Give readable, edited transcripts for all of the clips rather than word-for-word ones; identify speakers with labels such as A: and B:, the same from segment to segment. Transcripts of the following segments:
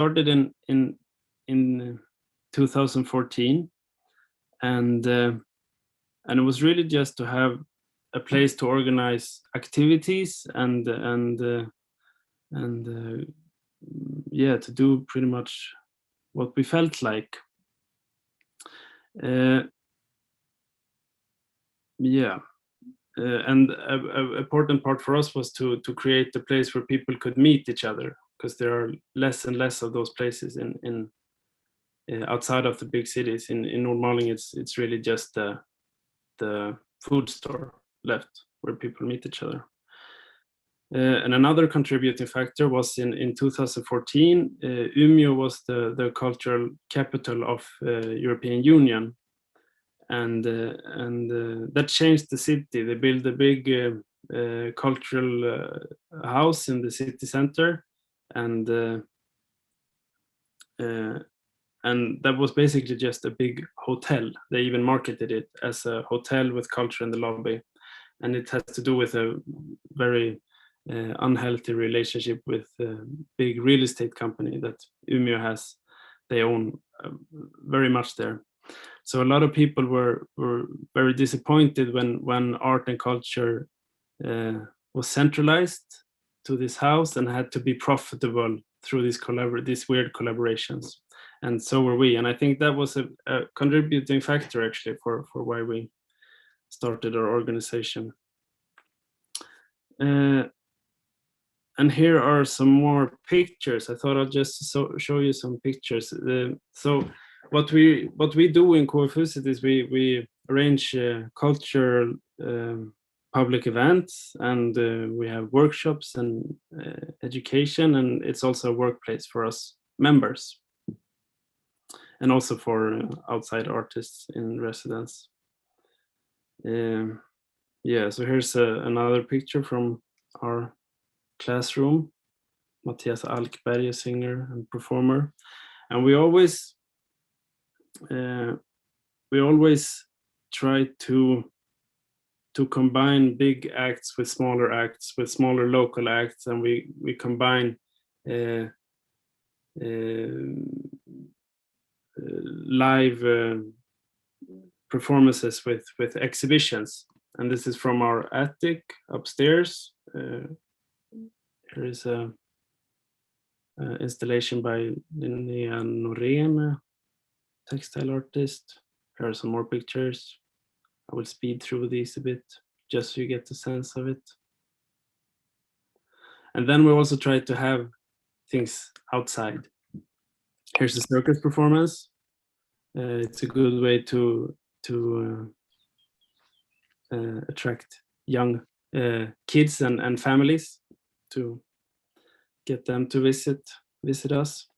A: started in 2014, and it was really just to have a place to organize activities and yeah, to do pretty much what we felt like. And an important part for us was to create a place where people could meet each other, because there are less and less of those places in outside of the big cities. In Nordmaling, it's really just the food store left where people meet each other. And another contributing factor was in 2014, Umeå was the cultural capital of European Union, and that changed the city. They built a big cultural house in the city center, and that was basically just a big hotel. They even marketed it as a hotel with culture in the lobby, and it has to do with a very unhealthy relationship with a big real estate company that Umeå has. They own very much there. So a lot of people were very disappointed when art and culture was centralized to this house and had to be profitable through these weird collaborations. And so were we. And I think that was a contributing factor actually for why we started our organization. And here are some more pictures. I thought I'll just show you some pictures. So what we do in KFUSet is we arrange cultural public events, and we have workshops and education, and it's also a workplace for us members, and also for outside artists in residence. Yeah, so here's another picture from our classroom. Mattias Alkberg, a singer and performer, and we always try to combine big acts with smaller local acts, and we combine live performances with exhibitions. And this is from our attic upstairs. Here is a installation by Linnea Norén, textile artist. Here are some more pictures. I will speed through these a bit just so you get the sense of it. And then we also try to have things outside. Here's a circus performance. It's a good way to attract young kids and families, to get them to visit us.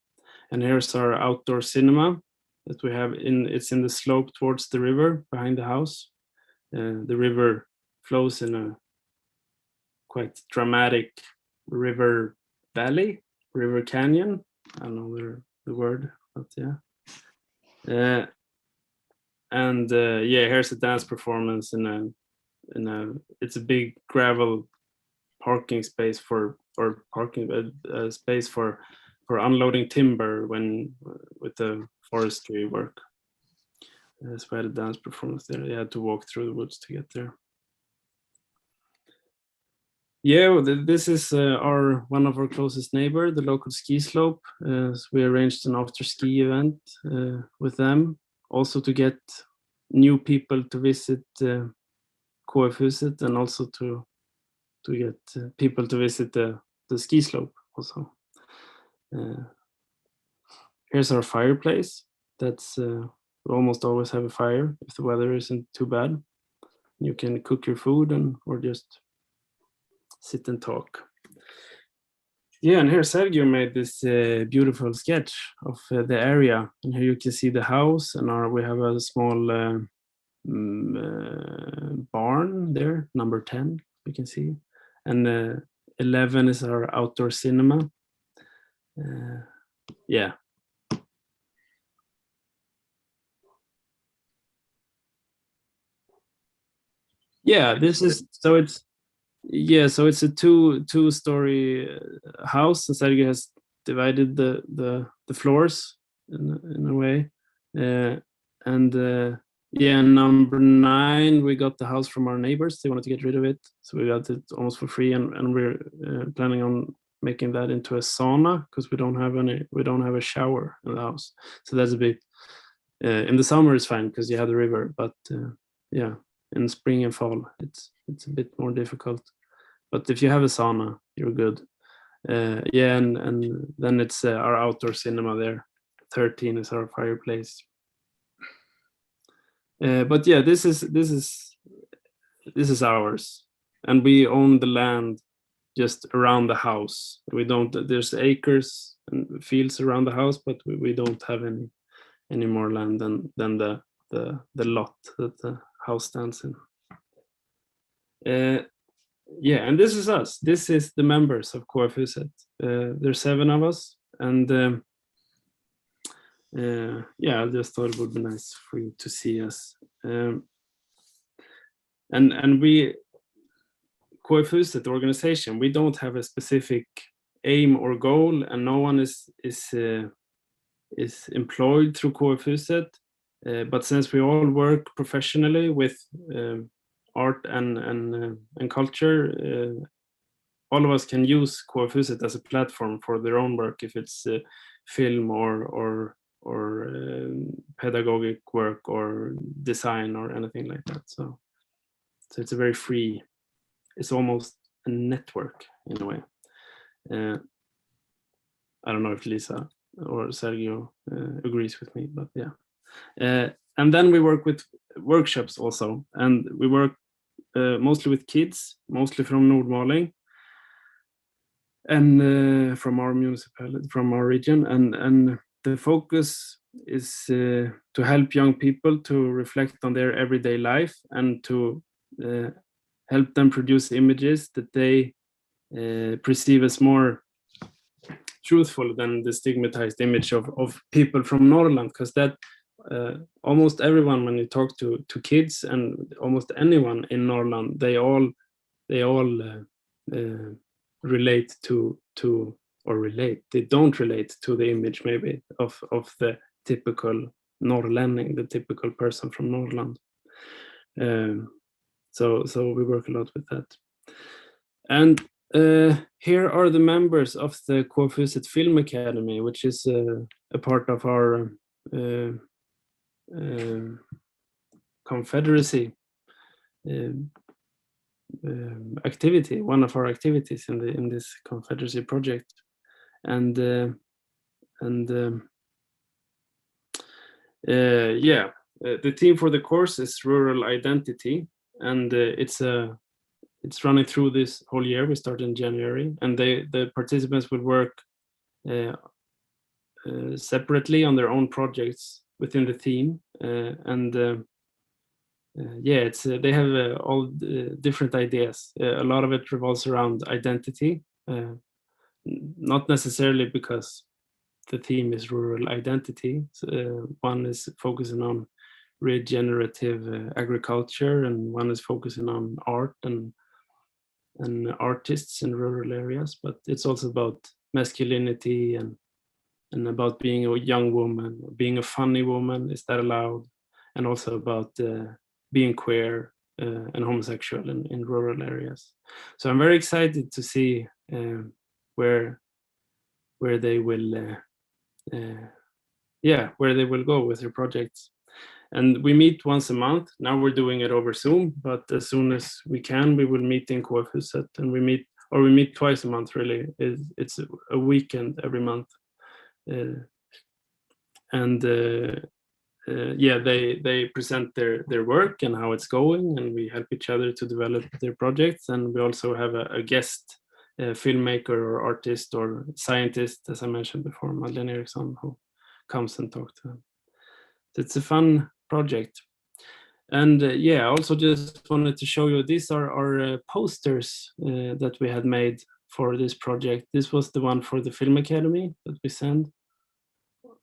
A: And here's our outdoor cinema that we have it's in the slope towards the river behind the house. The river flows in a quite dramatic river valley, river canyon. I don't know the word, but yeah. And yeah, here's a dance performance it's a big gravel parking space space for unloading timber with the forestry work. That's why the dance performance there. They had to walk through the woods to get there. Yeah, this is one of our closest neighbor, the local ski slope. So we arranged an after ski event with them, also to get new people to visit KFUSet, and also to get people to visit the ski slope also. Here's our fireplace. That's we almost always have a fire if the weather isn't too bad. You can cook your food or just sit and talk. Yeah, and here Sergio made this beautiful sketch of the area, and here you can see the house, and we have a small barn there, number 10, you can see, and 11 is our outdoor cinema. Yeah. Yeah, this is so it's a two-story house, and Sergio has divided the floors in a way, and yeah, number 9, we got the house from our neighbors. They wanted to get rid of it, so we got it almost for free, and we're planning on making that into a sauna, because we don't have a shower in the house. So that's a bit in the summer it's fine because you have the river, but yeah, in spring and fall it's a bit more difficult. But if you have a sauna, you're good. Yeah, and then it's our outdoor cinema there. 13 is our fireplace. But yeah, this is ours, and we own the land just around the house. We don't. There's acres and fields around the house, but we don't have any more land than the lot that the house stands in. Yeah, and this is us. This is the members of KFUZ. There's 7 of us, and yeah, I just thought it would be nice for you to see us. And we, KFUZ, the organization, we don't have a specific aim or goal, and no one is employed through KFUZ. But since we all work professionally with art and culture, all of us can use KFUZ as a platform for their own work, if it's film or pedagogic work or design or anything like that. So it's a very free, it's almost a network in a way. I don't know if Lisa or Sergio agrees with me, but yeah. And then we work with workshops also, and we work mostly with kids, mostly from Nordmaling, and from our municipality, from our region, and the focus is to help young people to reflect on their everyday life and to help them produce images that they perceive as more truthful than the stigmatized image of people from Norrland, because that almost everyone, when you talk to kids and almost anyone in Norrland, they all relate to or relate. They don't relate to the image maybe of the typical Norrlänning, the typical person from Norrland. So we work a lot with that. And here are the members of the KFUZ Film Academy, which is a part of our confederacy activity, one of our activities in this confederacy project. And yeah, the theme for the course is rural identity, and it's running through this whole year. We start in January, and the participants will work separately on their own projects within the theme, and yeah, it's they have all different ideas. A lot of it revolves around identity, not necessarily because the theme is rural identity. One is focusing on regenerative agriculture, and one is focusing on art and artists in rural areas. But it's also about masculinity and about being a young woman, being a funny woman, is that allowed? And also about being queer and homosexual in rural areas. So I'm very excited to see where they will where they will go with their projects. And we meet once a month. Now we're doing it over Zoom, but as soon as we can, we will meet in KFUZ, and we meet twice a month. Really, it's a weekend every month, and yeah, they present their work and how it's going, and we help each other to develop their projects. And we also have a guest filmmaker or artist or scientist, as I mentioned before, Madeleine Eriksson, who comes and talks to them. So it's a fun project. And yeah, I also just wanted to show you, these are our posters that we had made for this project. This was the one for the Film Academy that we send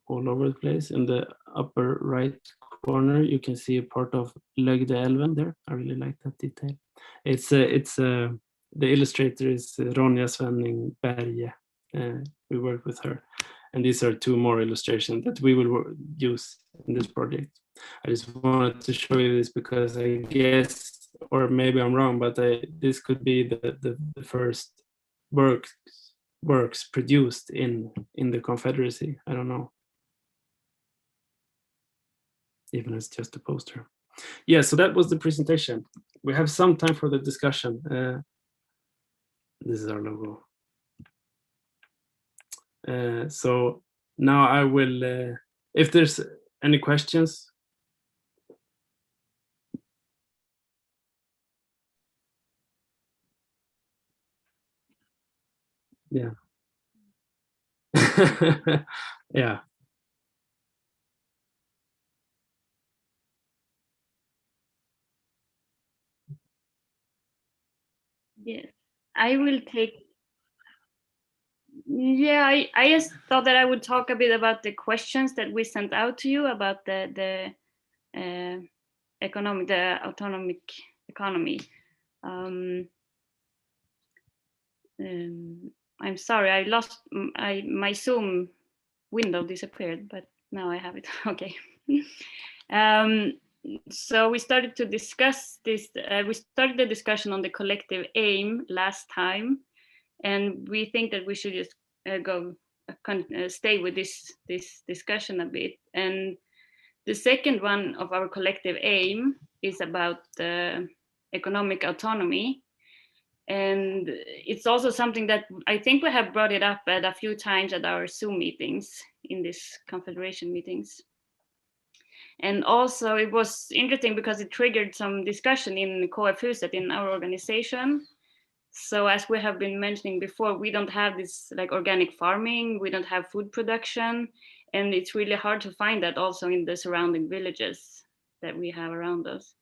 A: all over the place. In the upper right corner, you can see a part of Lögdeälven there. I really like that detail. It's the illustrator is Ronja Svenning Berge, we worked with her. And these are 2 more illustrations that we will use in this project. I just wanted to show you this because I guess, or maybe I'm wrong, but this could be the first works produced in the Confederacy. I don't know. Even as just a poster. Yeah, so that was the presentation. We have some time for the discussion. This is our logo. So now I will, if there's any questions. Yeah. Yeah.
B: Yes, I will take. Yeah, I just thought that I would talk a bit about the questions that we sent out to you about the autonomic economy. Um, I'm sorry, I lost my Zoom window disappeared, but now I have it. Okay. So we started to discuss this. We started the discussion on the collective aim last time, and we think that we should just stay with this discussion a bit. And the second one of our collective aim is about economic autonomy. And it's also something that I think we have brought it up at a few times at our Zoom meetings, in these confederation meetings. And also it was interesting because it triggered some discussion in KF-huset, in our organization. So as we have been mentioning before, we don't have this like organic farming, we don't have food production, and it's really hard to find that also in the surrounding villages that we have around us.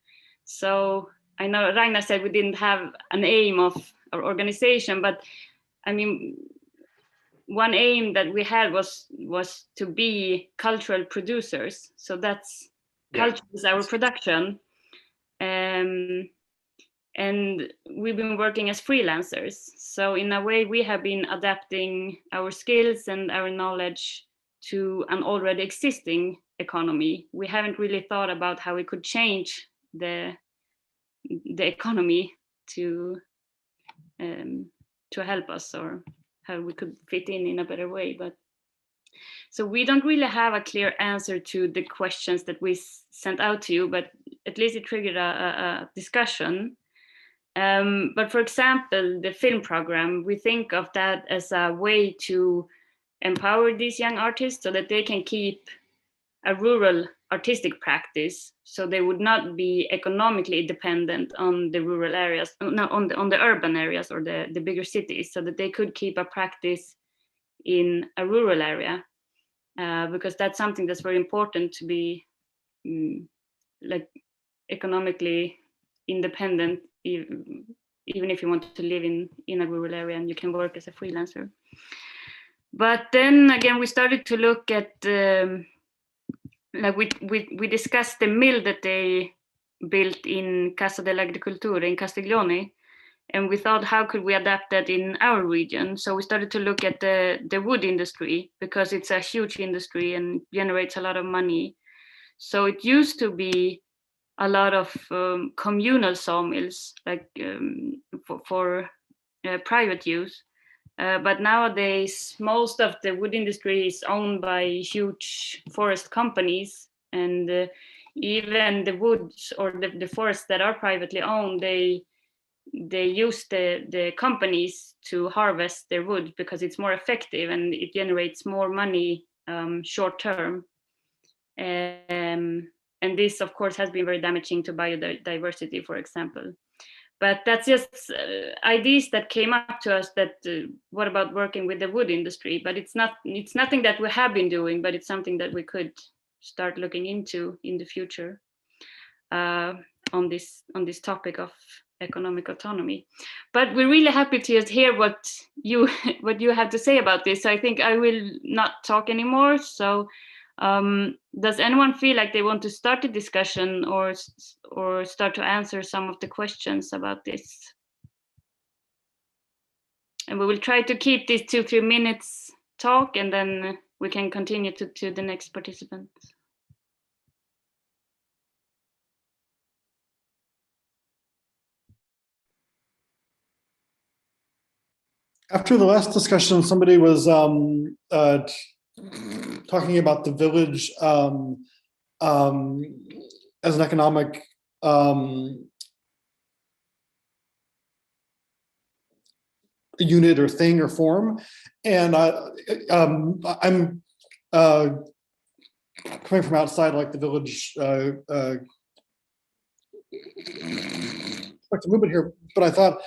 B: So I know Ragnar said we didn't have an aim of our organization, but I mean, one aim that we had was to be cultural producers. So that's culture is our production. And we've been working as freelancers. So in a way, we have been adapting our skills and our knowledge to an already existing economy. We haven't really thought about how we could change the economy to help us, or how we could fit in a better way. But so we don't really have a clear answer to the questions that we sent out to you, but at least it triggered a discussion. But for example, the film program, we think of that as a way to empower these young artists so that they can keep a rural artistic practice, so they would not be economically dependent on the rural areas, no, on the urban areas or the bigger cities, so that they could keep a practice in a rural area, because that's something that's very important, to be like economically independent, even if you want to live in a rural area and you can work as a freelancer. But then again, we started to look at like we discussed the mill that they built in Casa dell'Agricoltura in Castiglione, and we thought, how could we adapt that in our region? So we started to look at the wood industry, because it's a huge industry and generates a lot of money. So it used to be a lot of communal sawmills, like for private use. But nowadays, most of the wood industry is owned by huge forest companies, and even the woods or the forests that are privately owned, they use the companies to harvest their wood because it's more effective and it generates more money short term. And this, of course, has been very damaging to biodiversity, for example. But that's just ideas that came up to us, that what about working with the wood industry? But it's nothing that we have been doing, but it's something that we could start looking into in the future, on this topic of economic autonomy. But we're really happy to just hear what you have to say about this. So I think I will not talk anymore. So does anyone feel like they want to start a discussion or start to answer some of the questions about this? And we will try to keep these 2-3 minutes talk, and then we can continue to the next participant.
C: After the last discussion, somebody was talking about the village as an economic unit or thing or form, and I'm coming from outside, like the village, like the movement here, but I thought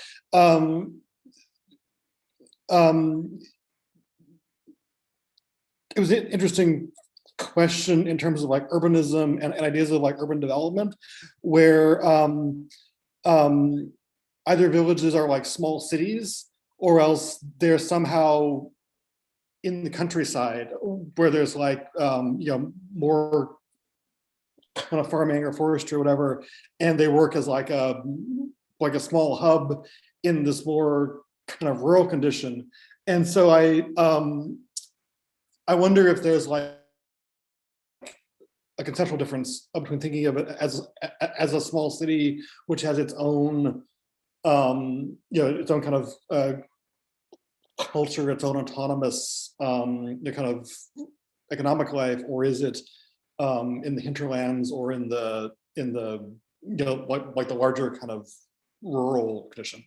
C: it was an interesting question in terms of like urbanism and ideas of like urban development, where either villages are like small cities, or else they're somehow in the countryside where there's like more kind of farming or forestry or whatever, and they work as like a small hub in this more kind of rural condition. And so I wonder if there's like a conceptual difference between thinking of it as a small city which has its own its own kind of culture, its own autonomous kind of economic life, or is it in the hinterlands or in the like the larger kind of rural condition.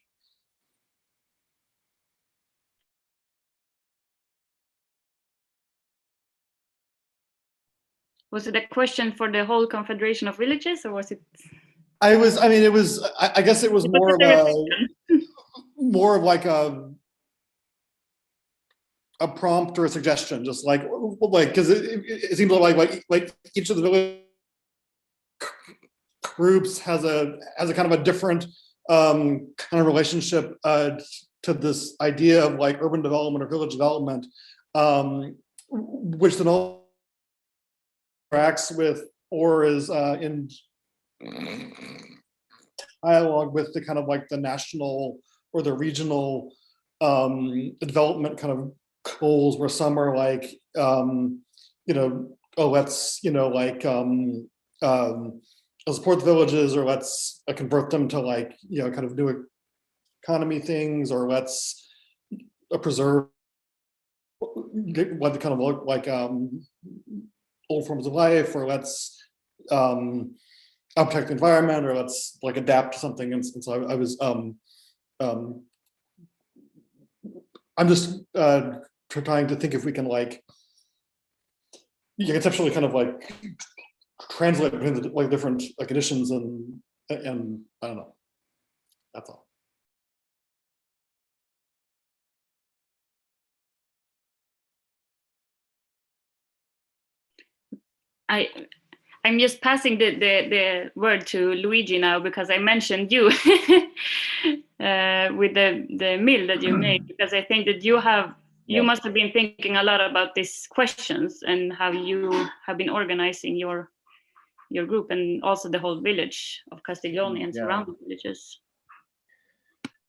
B: Was it a question for the whole Confederation of Villages, or was it?
C: I guess it was more of like a prompt or a suggestion, just like because it seems like each of the village groups has a kind of a different kind of relationship to this idea of like urban development or village development, which then all interacts with or is in dialogue with the kind of like the national or the regional development kind of goals, where some are like let's support the villages, or let's convert them to like kind of new economy things, or let's preserve what kind of look like old forms of life, or let's protect the environment, or let's like adapt to something. And so I was I'm just trying to think if we can like conceptually kind of like translate between the like different conditions, and I don't know. That's all.
B: I'm just passing the word to Luigi now, because I mentioned you with the mill that you made, because I think that you must have been thinking a lot about these questions and how you have been organizing your group, and also the whole village of Castiglione and surrounding villages.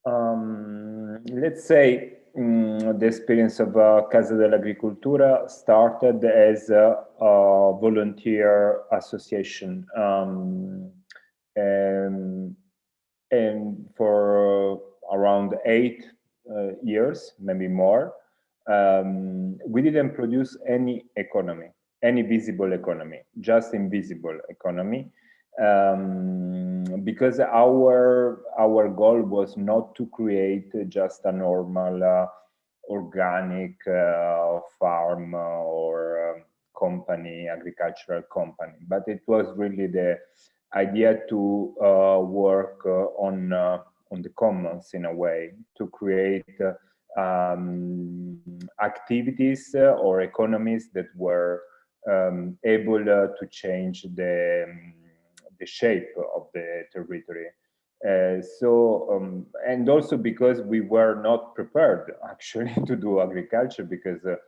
D: Let's say the experience of Casa dell'Agricoltura started as a volunteer association, and for around 8 years, maybe more, we didn't produce any economy, any visible economy, just invisible economy. Because our goal was not to create just a normal organic farm or company, agricultural company, but it was really the idea to work on the commons in a way, to create activities or economies that were able to change the shape of the territory. And also because we were not prepared actually to do agriculture, because the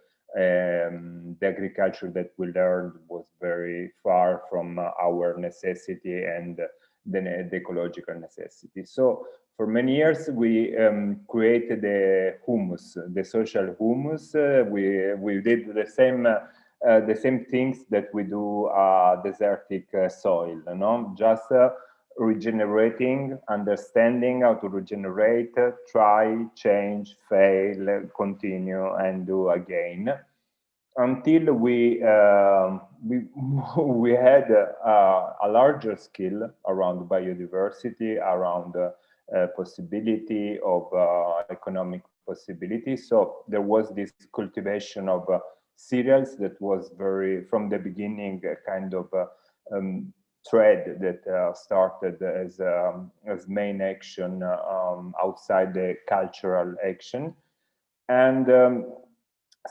D: agriculture that we learned was very far from our necessity and the ecological necessity. So For many years, we created the humus, the social humus. We did the same things that we do desertic soil, you know, just regenerating, understanding how to regenerate, try, change, fail, continue, and do again. Until we had a larger skill around biodiversity, around possibility of economic possibility. So there was this cultivation of cereals that was very, from the beginning, a kind of thread that started as main action outside the cultural action. And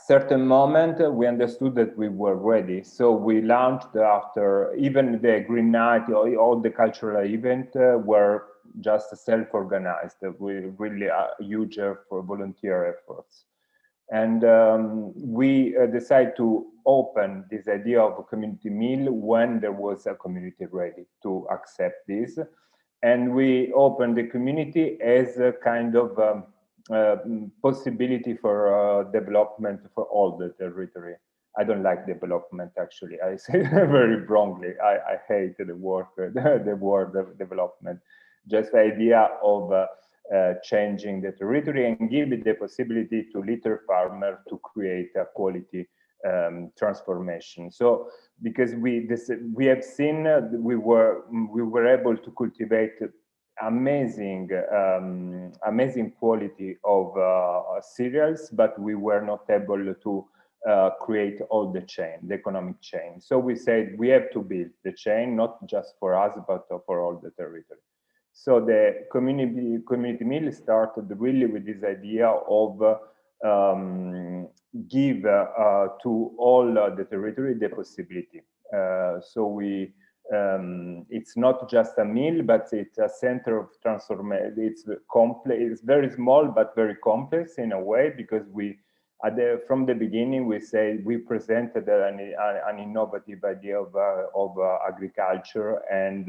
D: certain moment we understood that we were ready, so we launched, after even the Green Night, all the cultural events were just self-organized. We really a huge for volunteer efforts, and we decided to open this idea of a community meal when there was a community ready to accept this, and we opened the community as a kind of possibility for development for all the territory. I don't like development, actually. I say very wrongly. I hate the word development. Just the idea of changing the territory and give it the possibility to little farmer to create a quality transformation. So because we have seen we were able to cultivate amazing quality of cereals, but we were not able to create all the chain, the economic chain. So we said we have to build the chain, not just for us, but for all the territory. So the community meal started really with this idea of give to all the territory the possibility. So we it's not just a meal, but it's a center of transformation. It's complex. It's very small, but very complex in a way, because we, from the beginning, we say we presented an innovative idea of agriculture and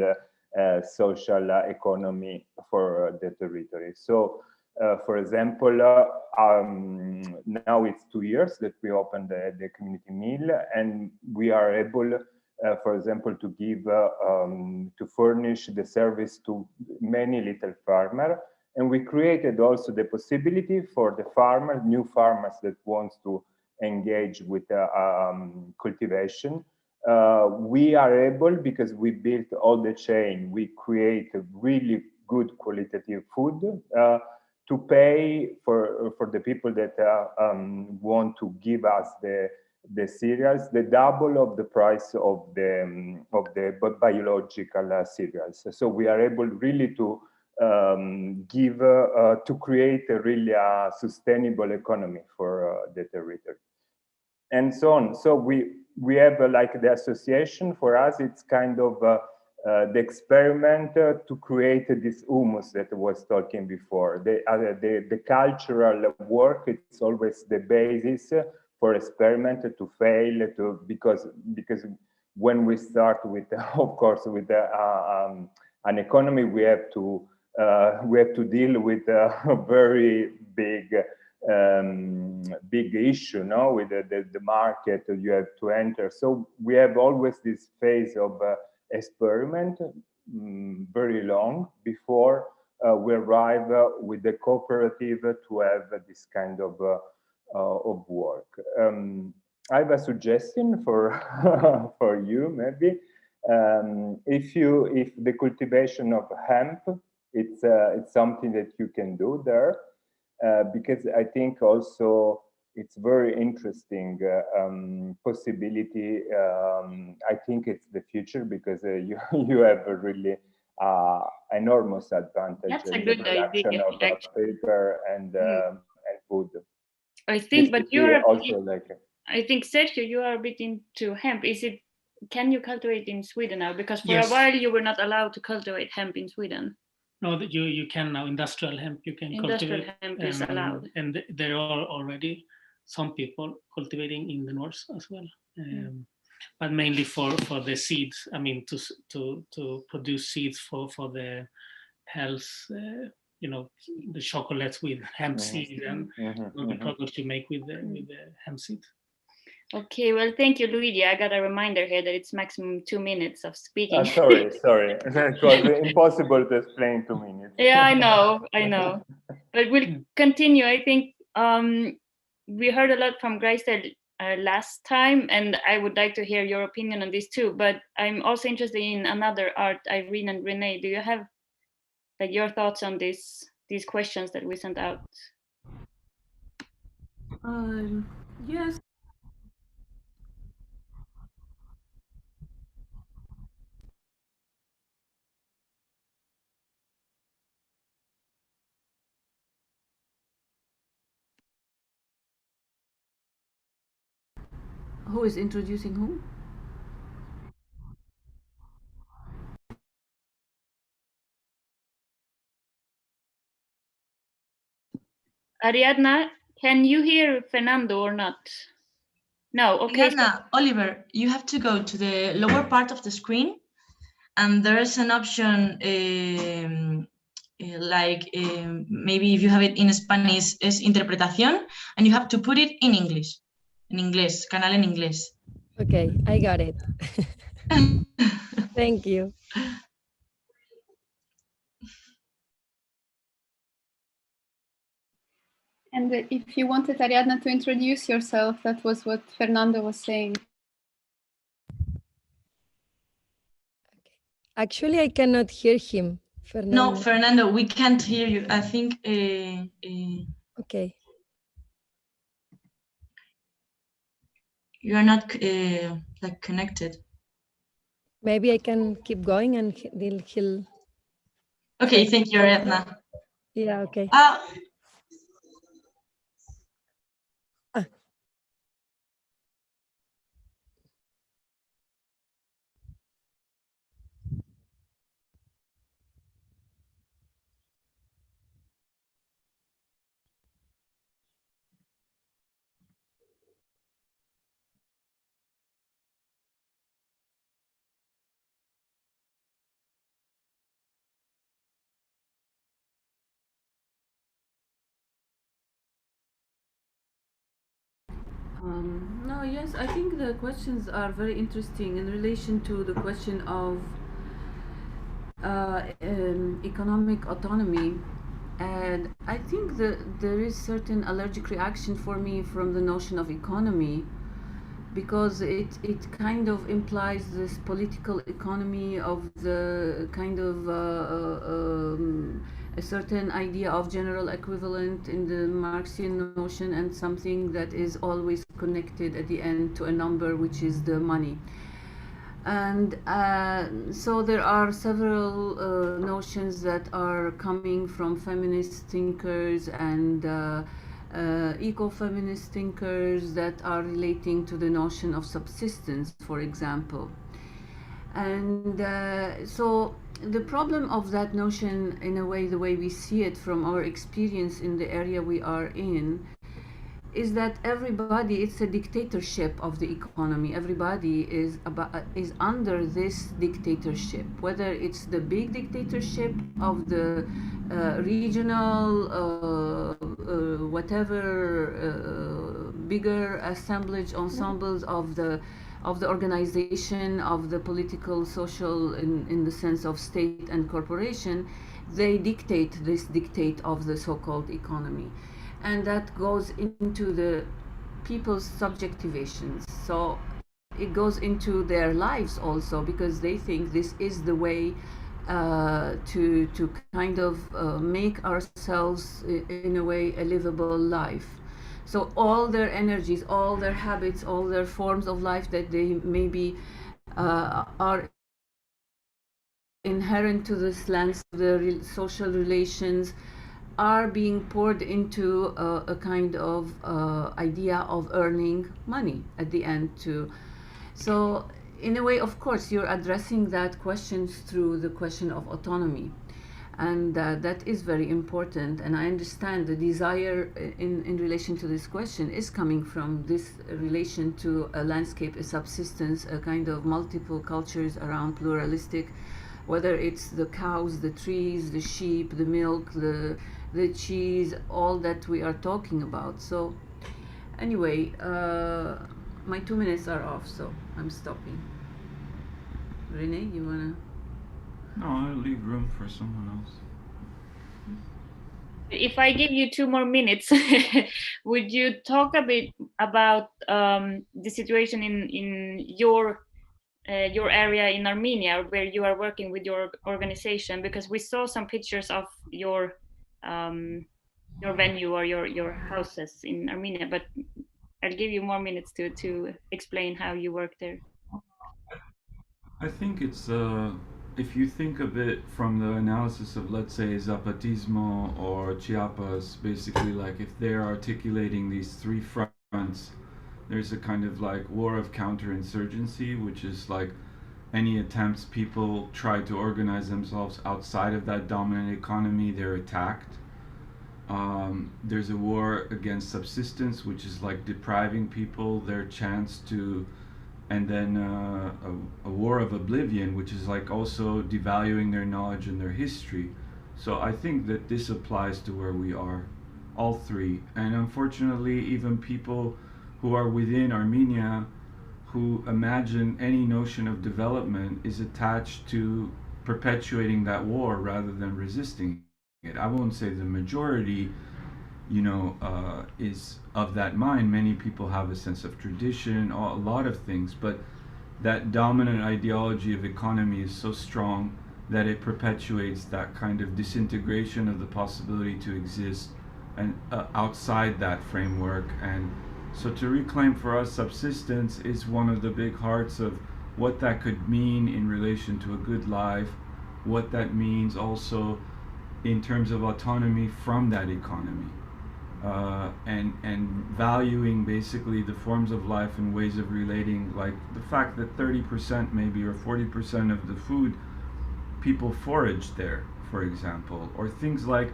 D: social economy for the territory. So, for example, now it's 2 years that we opened the community meal, and we are able, for example, to give, to furnish the service to many little farmers. And we created also the possibility for the farmers, new farmers that want to engage with cultivation. We are able, because we built all the chain, we create a really good qualitative food to pay for the people that want to give us the cereals, the double of the price of the biological cereals. So we are able really to give, to create a really sustainable economy for the territory, and so on. So we have like the association. For us, it's kind of the experiment to create this humus that I was talking before. The cultural work, it's always the basis for experiment to fail, because when we start with, of course, with an economy, we have to deal with a very big issue, no? With the market you have to enter. So we have always this phase of experiment, very long, before we arrive with the cooperative to have this kind of work. I have a suggestion for for you, maybe. If the cultivation of hemp, it's something that you can do there, because I think also it's very interesting possibility. I think it's the future, because you have a really enormous advantage.
B: That's a
D: in
B: good
D: the production
B: idea,
D: of paper and food.
B: I think, but you're
D: also like.
B: I think, Sergio, you are a bit into hemp. Can you cultivate in Sweden now? Because for
E: Yes.
B: a while you were not allowed to cultivate hemp in Sweden.
E: No, that you can now. Industrial hemp you can
B: Industrial
E: cultivate.
B: hemp is allowed.
E: And there are already some people cultivating in the north as well. But mainly for the seeds. I mean, to produce seeds for the health the chocolates with hemp seed and the products you make with the hemp seed.
B: Okay, well, thank you, Luigi. I got a reminder here that it's maximum 2 minutes of speaking.
D: Sorry. It was impossible to explain in 2 minutes.
B: Yeah, I know. But we'll continue. I think we heard a lot from Graisel last time, and I would like to hear your opinion on this too. But I'm also interested in another art. Irene and Renee, do you have your thoughts on these questions that we sent out?
F: Yes. Who is introducing who?
B: Ariadna, can you hear Fernando or not? No, okay.
G: Ariadna, Oliver, you have to go to the lower part of the screen, and there's an option maybe if you have it in Spanish, es interpretación, and you have to put it in English. En inglés, canal en inglés.
H: Okay, I got it. Thank you.
I: And if you wanted Ariadna to introduce yourself, that was what Fernando was saying.
H: Okay. Actually, I cannot hear him. Fernando.
G: No, Fernando, we can't hear you. I think.
H: Okay.
G: You are not connected.
H: Maybe I can keep going and he'll.
G: Okay, thank you, Ariadna.
H: Yeah, okay.
F: No, yes, I think the questions are very interesting in relation to the question of economic autonomy. And I think that there is certain allergic reaction for me from the notion of economy, because it kind of implies this political economy of the kind of a certain idea of general equivalent in the Marxian notion, and something that is always connected at the end to a number, which is the money. And so there are several notions that are coming from feminist thinkers and eco-feminist thinkers that are relating to the notion of subsistence, for example. And so the problem of that notion, in a way, the way we see it from our experience in the area we are in, is that everybody, it's a dictatorship of the economy. Everybody is under this dictatorship, whether it's the big dictatorship of the regional, bigger assemblage, ensembles of the organization, of the political, social, in the sense of state and corporation. They dictate this dictate of the so-called economy. And that goes into the people's subjectivations. So it goes into their lives also, because they think this is the way to kind of make ourselves, in a way, a livable life. So all their energies, all their habits, all their forms of life that they maybe are inherent to this lands, the social relations, are being poured into a kind of idea of earning money at the end too. So in a way, of course, you're addressing that question through the question of autonomy. And that is very important. And I understand the desire in relation to this question is coming from this relation to a landscape, a subsistence, a kind of multiple cultures around pluralistic whether it's the cows, the trees, the sheep, the milk, the cheese, all that we are talking about. So anyway, my 2 minutes are off, so I'm stopping. Renee, you wanna?
J: No, I'll leave room for someone else.
B: If I give you 2 more minutes, would you talk a bit about the situation in your area in Armenia, where you are working with your organization? Because we saw some pictures of your venue or your houses in Armenia, but I'll give you more minutes to explain how you work there.
J: I think it's if you think of it from the analysis of, let's say, Zapatismo or Chiapas, basically, like if they're articulating these three fronts, there's a kind of like war of counterinsurgency, which is like any attempts people try to organize themselves outside of that dominant economy, they're attacked. There's a war against subsistence, which is like depriving people their chance to, and then a war of oblivion, which is like also devaluing their knowledge and their history. So I think that this applies to where we are, all three. And unfortunately, even people who are within Armenia who imagine any notion of development is attached to perpetuating that war rather than resisting it. I won't say the majority, is of that mind. Many people have a sense of tradition, a lot of things, but that dominant ideology of economy is so strong that it perpetuates that kind of disintegration of the possibility to exist and outside that framework. And so to reclaim for us subsistence is one of the big hearts of what that could mean in relation to a good life, what that means also in terms of autonomy from that economy, and valuing basically the forms of life and ways of relating, like the fact that 30% maybe or 40% of the food people forage there, for example, or things like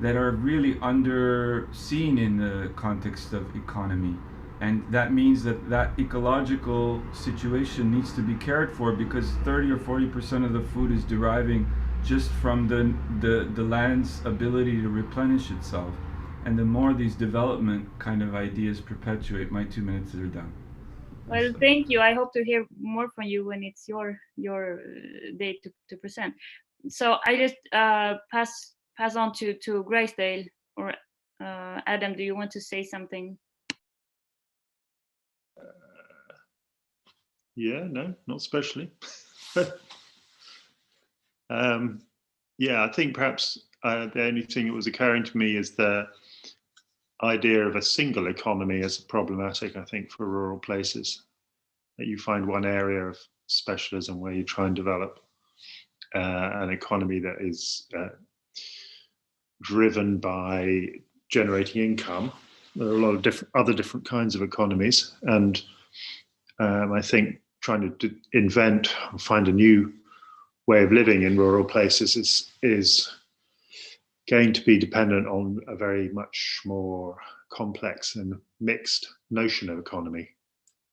J: that are really underseen in the context of economy. And that means that that ecological situation needs to be cared for, because 30 or 40% of the food is deriving just from the land's ability to replenish itself. And the more these development kind of ideas perpetuate, my 2 minutes are done.
B: Well, thank you. I hope to hear more from you when it's your day to present. So I just pass on to Grace-Dale or Adam. Do you want to say something?
K: Yeah, no, not especially. Yeah, I think perhaps the only thing that was occurring to me is the idea of a single economy as problematic, I think, for rural places. That you find one area of specialism where you try and develop an economy that is driven by generating income. There are a lot of other different kinds of economies, and I think trying to invent or find a new way of living in rural places is going to be dependent on a very much more complex and mixed notion of economy.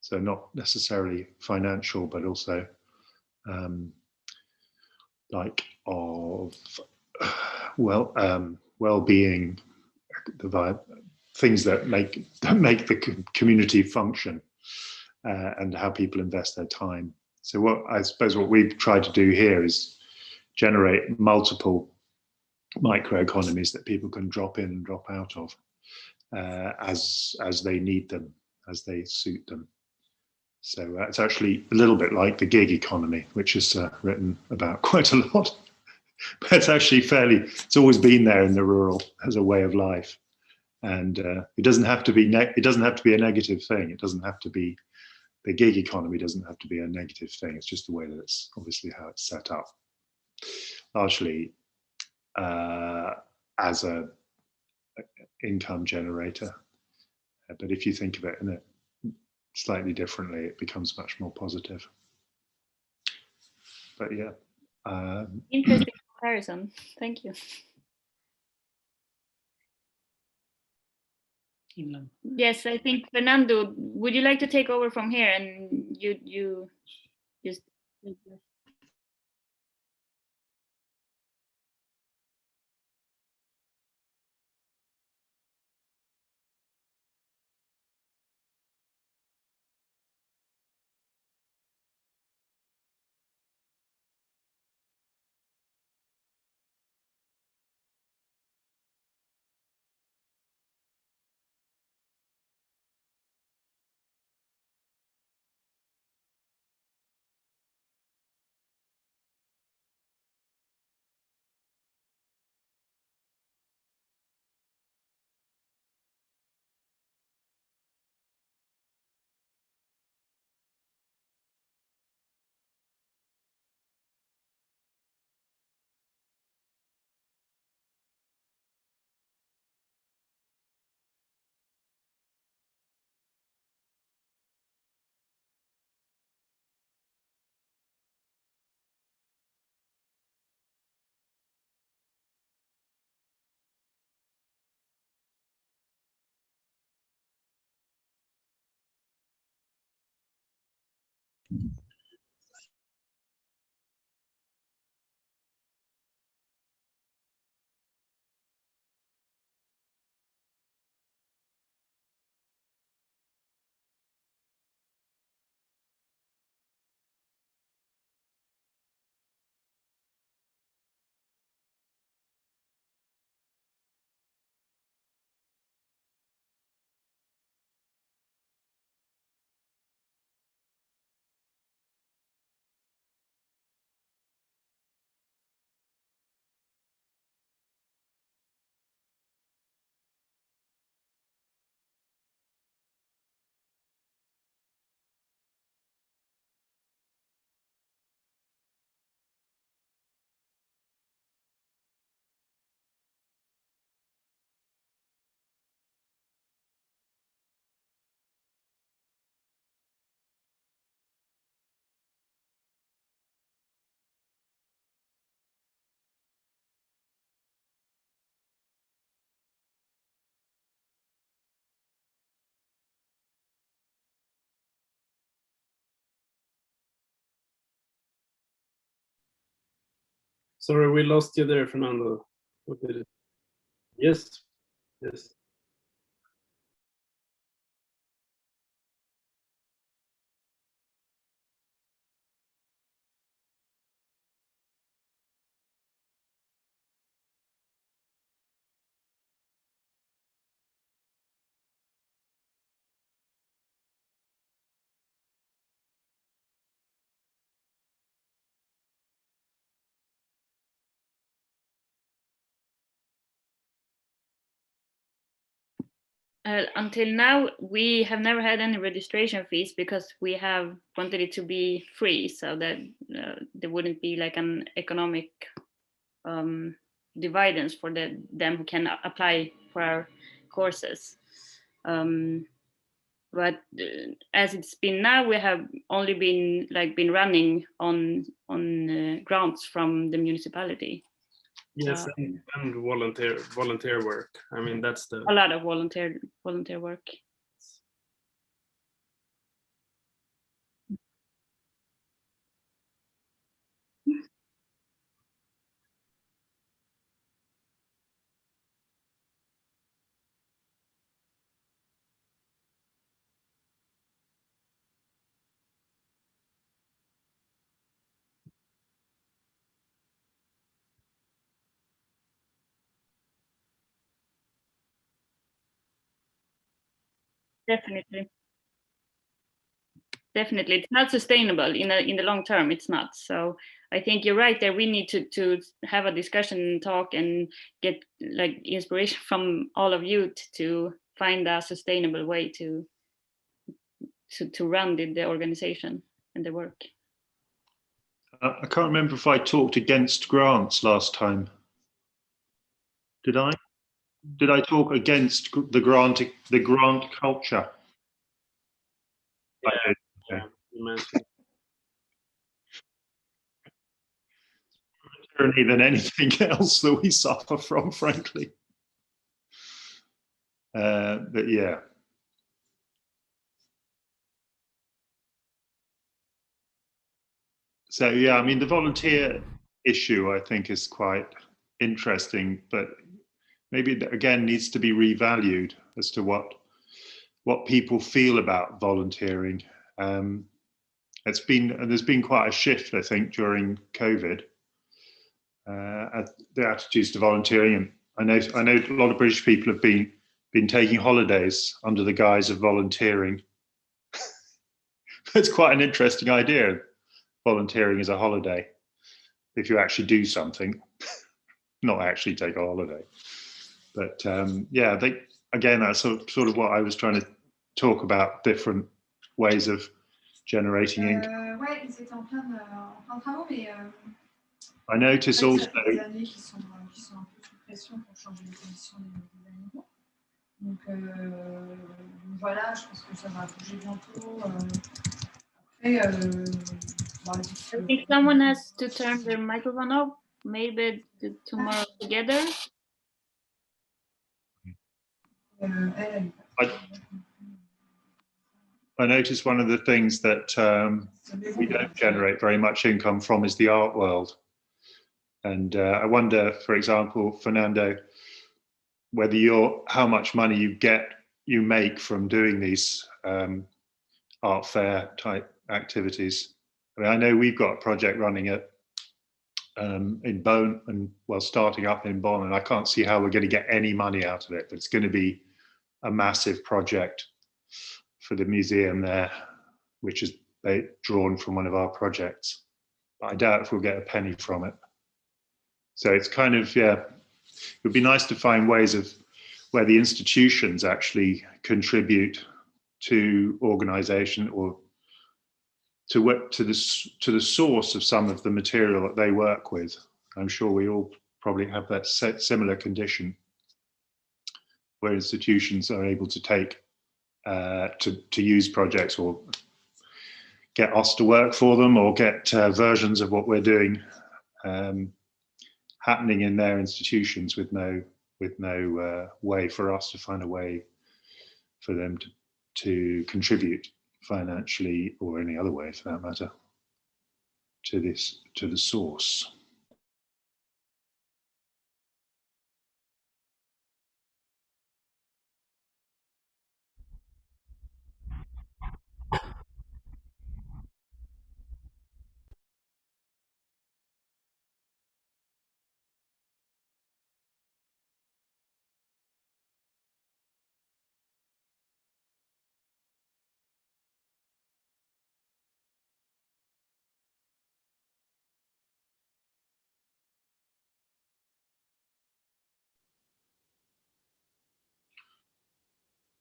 K: So not necessarily financial, but also like of well-being, the things that make the community function, and how people invest their time. So what I suppose what we've tried to do here is generate multiple microeconomies that people can drop in and drop out of as they need them, as they suit them. So it's actually a little bit like the gig economy, which is written about quite a lot. But it's actually it's always been there in the rural as a way of life, and it doesn't have to be a negative thing. It doesn't have to be, the gig economy doesn't have to be a negative thing. It's just the way that it's obviously how it's set up, largely as a income generator. But if you think of it in a slightly differently, it becomes much more positive. But yeah.
B: Interesting comparison. Thank you. Yes, I think Fernando, would you like to take over from here, and you just
A: Sorry, we lost you there, Fernando. What did it? Yes, yes.
B: Until now, we have never had any registration fees because we have wanted it to be free, so that there wouldn't be like an economic dividends for them who can apply for our courses. But as it's been now, we have only been running on grants from the municipality.
A: Yes, and volunteer work. I mean, that's the
B: a lot of volunteer work. Definitely. It's not sustainable in the long term. It's not. So I think you're right there. We need to have a discussion and talk and get like inspiration from all of you to find a sustainable way to run the organization and the work.
K: I can't remember if I talked against grants last time. Did I? Did I talk against the grant culture?
A: Yeah.
K: I did.
A: Yeah. You mentioned.
K: Tyranny than anything else that we suffer from, frankly. But yeah. So yeah, I mean, the volunteer issue I think is quite interesting, but maybe it again needs to be revalued as to what people feel about volunteering. There's been quite a shift, I think, during COVID. The attitudes to volunteering, and I know a lot of British people have been taking holidays under the guise of volunteering. It's quite an interesting idea, volunteering as a holiday, if you actually do something, not actually take a holiday. But yeah, that's sort of what I was trying to talk about, different ways of generating income.
L: Ouais, ils étaient en plein travaux, mais
K: I notice also.
L: Ça fait des années qui sont un peu sous pression pour changer les conditions des animaux. Donc voilà, je pense que ça va bouger bientôt.
B: I think someone has to turn their microphone off. Maybe tomorrow together.
K: I noticed one of the things that we don't generate very much income from is the art world. And I wonder, for example, Fernando, whether how much money you make from doing these art fair type activities. I mean, I know we've got a project running in Bonn, and well, starting up in Bonn, and I can't see how we're going to get any money out of it, but it's going to be a massive project for the museum there, which is drawn from one of our projects. But I doubt if we'll get a penny from it. So it's kind of, yeah, it would be nice to find ways of where the institutions actually contribute to organization or to work to the source of some of the material that they work with. I'm sure we all probably have that similar condition where institutions are able to take to use projects or get us to work for them or get versions of what we're doing happening in their institutions with no way for us to find a way for them to contribute financially or any other way for that matter to the source.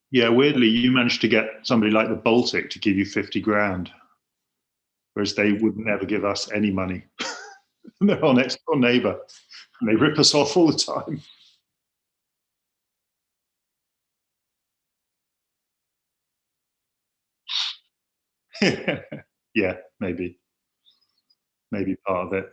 K: Yeah, weirdly, you managed to get somebody like the Baltic to give you 50 grand, whereas they would never give us any money. They're our next door neighbor, and they rip us off all the time. Yeah, maybe part of it.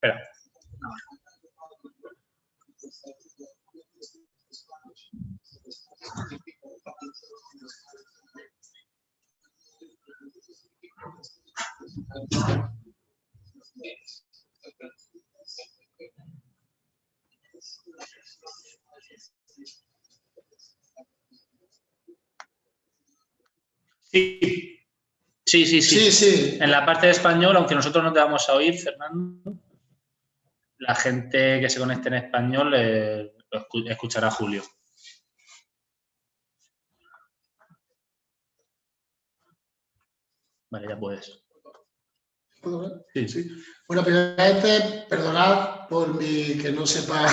M: Espera. Sí. En la parte de español, aunque nosotros no te vamos a oír, Fernando, la gente que se conecte en español escuchará a Julio. Vale, ya puedes.
N: Sí. Bueno, primeramente, perdonad por mi que no sepa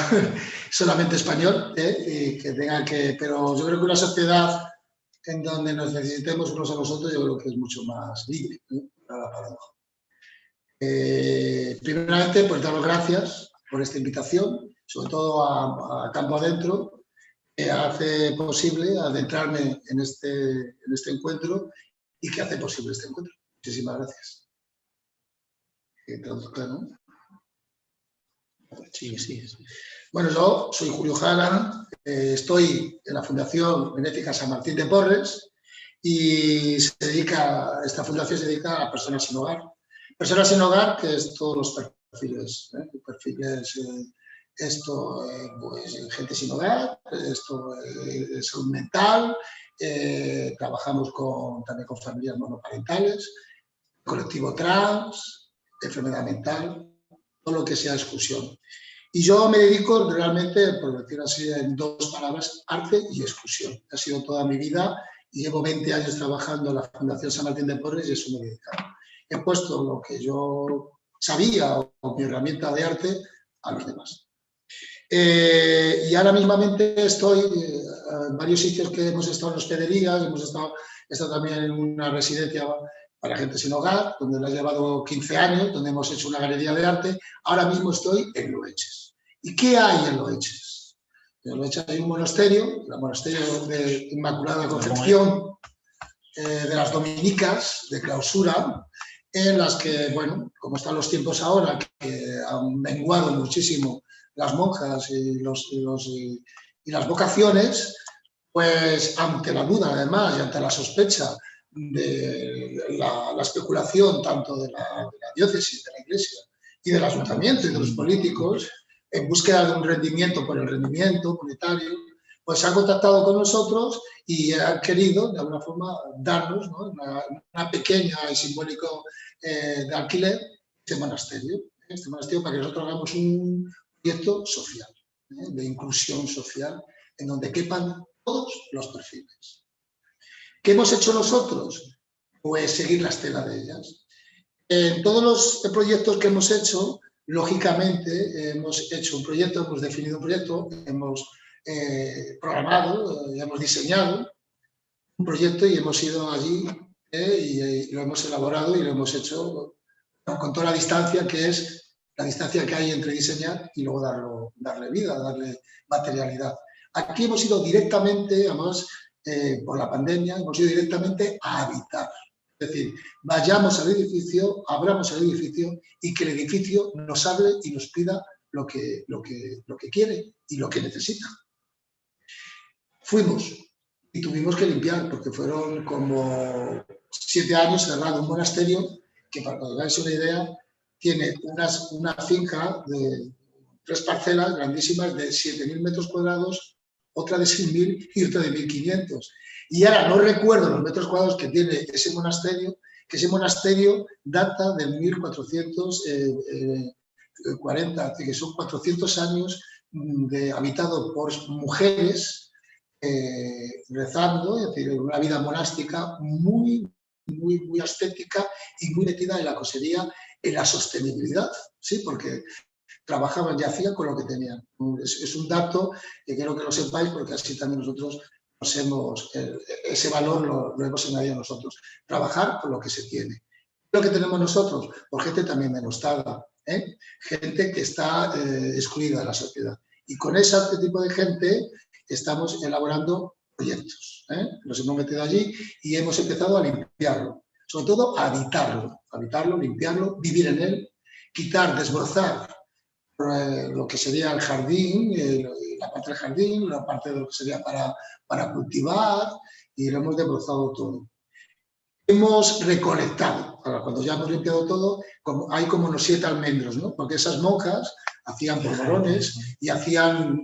N: solamente español, y que tenga que, pero yo creo que una sociedad en donde nos necesitemos unos a los otros, yo creo que es mucho más libre, para la paradoja. Primeramente, pues daros gracias por esta invitación, sobre todo a Campo Adentro, que hace posible adentrarme en este encuentro y que hace posible este encuentro. Muchísimas gracias. ¿No? Sí. Bueno, yo soy Julio Jara, estoy en la Fundación Benéfica San Martín de Porres y esta fundación se dedica a personas sin hogar. Personas sin hogar, que es todos los perfiles, pues gente sin hogar, salud mental, trabajamos también con familias monoparentales, colectivo trans, enfermedad mental, todo lo que sea exclusión. Y yo me dedico realmente, por decirlo así en dos palabras, arte y exclusión. Ha sido toda mi vida y llevo 20 años trabajando en la Fundación San Martín de Porres y eso me he dedicado. He puesto lo que yo sabía o mi herramienta de arte a los demás. Y ahora mismamente estoy en varios sitios que hemos estado en hospederías, he estado también en una residencia para gente sin hogar, donde lo he llevado 15 años, donde hemos hecho una galería de arte. Ahora mismo estoy en Loeches. ¿Y qué hay en Loeches? En Loeches hay un monasterio, el monasterio de Inmaculada Concepción, de las dominicas, de clausura, en las que, bueno, como están los tiempos ahora, que han menguado muchísimo las monjas y las vocaciones, pues ante la duda, además, y ante la sospecha de la especulación tanto de la diócesis, de la iglesia y del ayuntamiento y de los políticos en búsqueda de un rendimiento por el rendimiento monetario, pues se han contactado con nosotros y han querido de alguna forma darnos, ¿no?, una pequeña y simbólico de alquiler este monasterio para que nosotros hagamos un proyecto social, de inclusión social, en donde quepan todos los perfiles. ¿Qué hemos hecho nosotros? Pues seguir la estela de ellas. En todos los proyectos que hemos hecho, lógicamente, hemos hecho un proyecto, hemos definido un proyecto, hemos programado, hemos diseñado un proyecto y hemos ido allí y lo hemos elaborado y lo hemos hecho con toda la distancia que es la distancia que hay entre diseñar y luego darle vida, darle materialidad. Aquí hemos ido directamente, además, por la pandemia, hemos ido directamente a habitar. Es decir, vayamos al edificio, abramos el edificio y que el edificio nos hable y nos pida lo que quiere y lo que necesita. Fuimos y tuvimos que limpiar porque fueron como 7 años cerrado un monasterio que, para que os hagáis una idea, tiene una finca de 3 parcelas grandísimas de 7.000 metros cuadrados, otra de 6.000 y otra de 1.500. Y ahora no recuerdo los metros cuadrados que tiene ese monasterio, que ese monasterio data del 1440, que son 400 años habitado por mujeres rezando, es decir, una vida monástica muy estética y muy metida en la cosería, en la sostenibilidad, ¿sí? Porque trabajaban y hacían con lo que tenían. Es un dato que quiero que lo sepáis porque así también nosotros ese valor lo hemos añadido nosotros. Trabajar con lo que se tiene. Lo que tenemos nosotros, por gente también denostada, gente que está excluida de la sociedad. Y con ese tipo de gente estamos elaborando proyectos. Nos hemos metido allí y hemos empezado a limpiarlo. Sobre todo a habitarlo, limpiarlo, vivir en él, quitar, desbrozar lo que sería el jardín, la parte del jardín, la parte de lo que sería para cultivar, y lo hemos desbrozado todo. Hemos recolectado, ahora cuando ya hemos limpiado todo, hay como unos 7 almendros, ¿no? Porque esas monjas hacían polvorones y hacían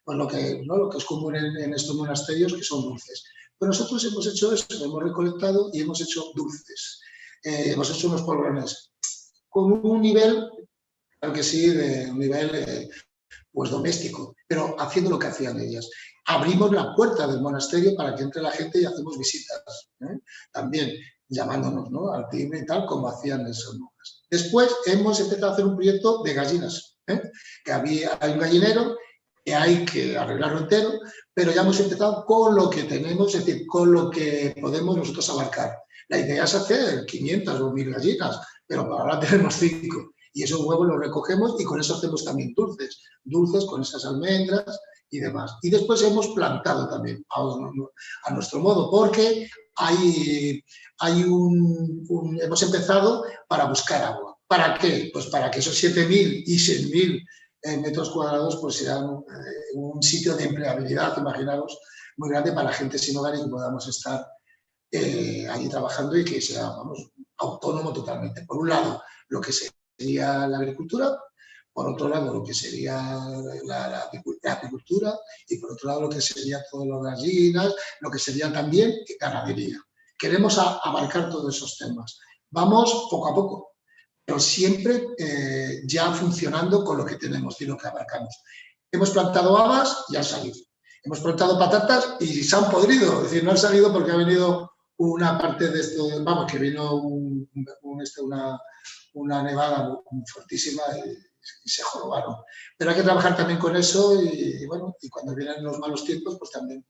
N: pues lo que es común en estos monasterios, que son dulces. Pero nosotros hemos hecho eso, hemos recolectado y hemos hecho dulces. Hemos hecho unos polvorones con un nivel, claro que sí, de un nivel pues doméstico, pero haciendo lo que hacían ellas. Abrimos la puerta del monasterio para que entre la gente y hacemos visitas, también llamándonos, ¿no?, al timbre y tal, como hacían esas monjas. Después hemos empezado a hacer un proyecto de gallinas, que hay un gallinero que hay que arreglarlo entero, pero ya hemos empezado con lo que tenemos, es decir, con lo que podemos nosotros abarcar. La idea es hacer 500 o 1000 gallinas, pero para ahora tenemos 5. Y esos huevos los recogemos y con eso hacemos también dulces con esas almendras y demás. Y después hemos plantado también a nuestro modo, porque hemos empezado para buscar agua. ¿Para qué? Pues para que esos 7.000 y 6.000 metros cuadrados pues sean un sitio de empleabilidad, imaginaros, muy grande para la gente sin hogar y que podamos estar allí trabajando y que sea, vamos, autónomo totalmente. Por un lado, lo que sería la agricultura, por otro lado lo que sería la apicultura y por otro lado lo que sería todas las gallinas, lo que sería también ganadería. Queremos abarcar todos esos temas. Vamos poco a poco, pero siempre ya funcionando con lo que tenemos y lo que abarcamos. Hemos plantado habas y han salido. Hemos plantado patatas y se han podrido, es decir, no han salido porque ha venido una parte de esto, vamos, que vino una nevada muy fortísima y se jorobaron. Pero hay que trabajar también con eso y bueno, y cuando vienen los malos tiempos, pues también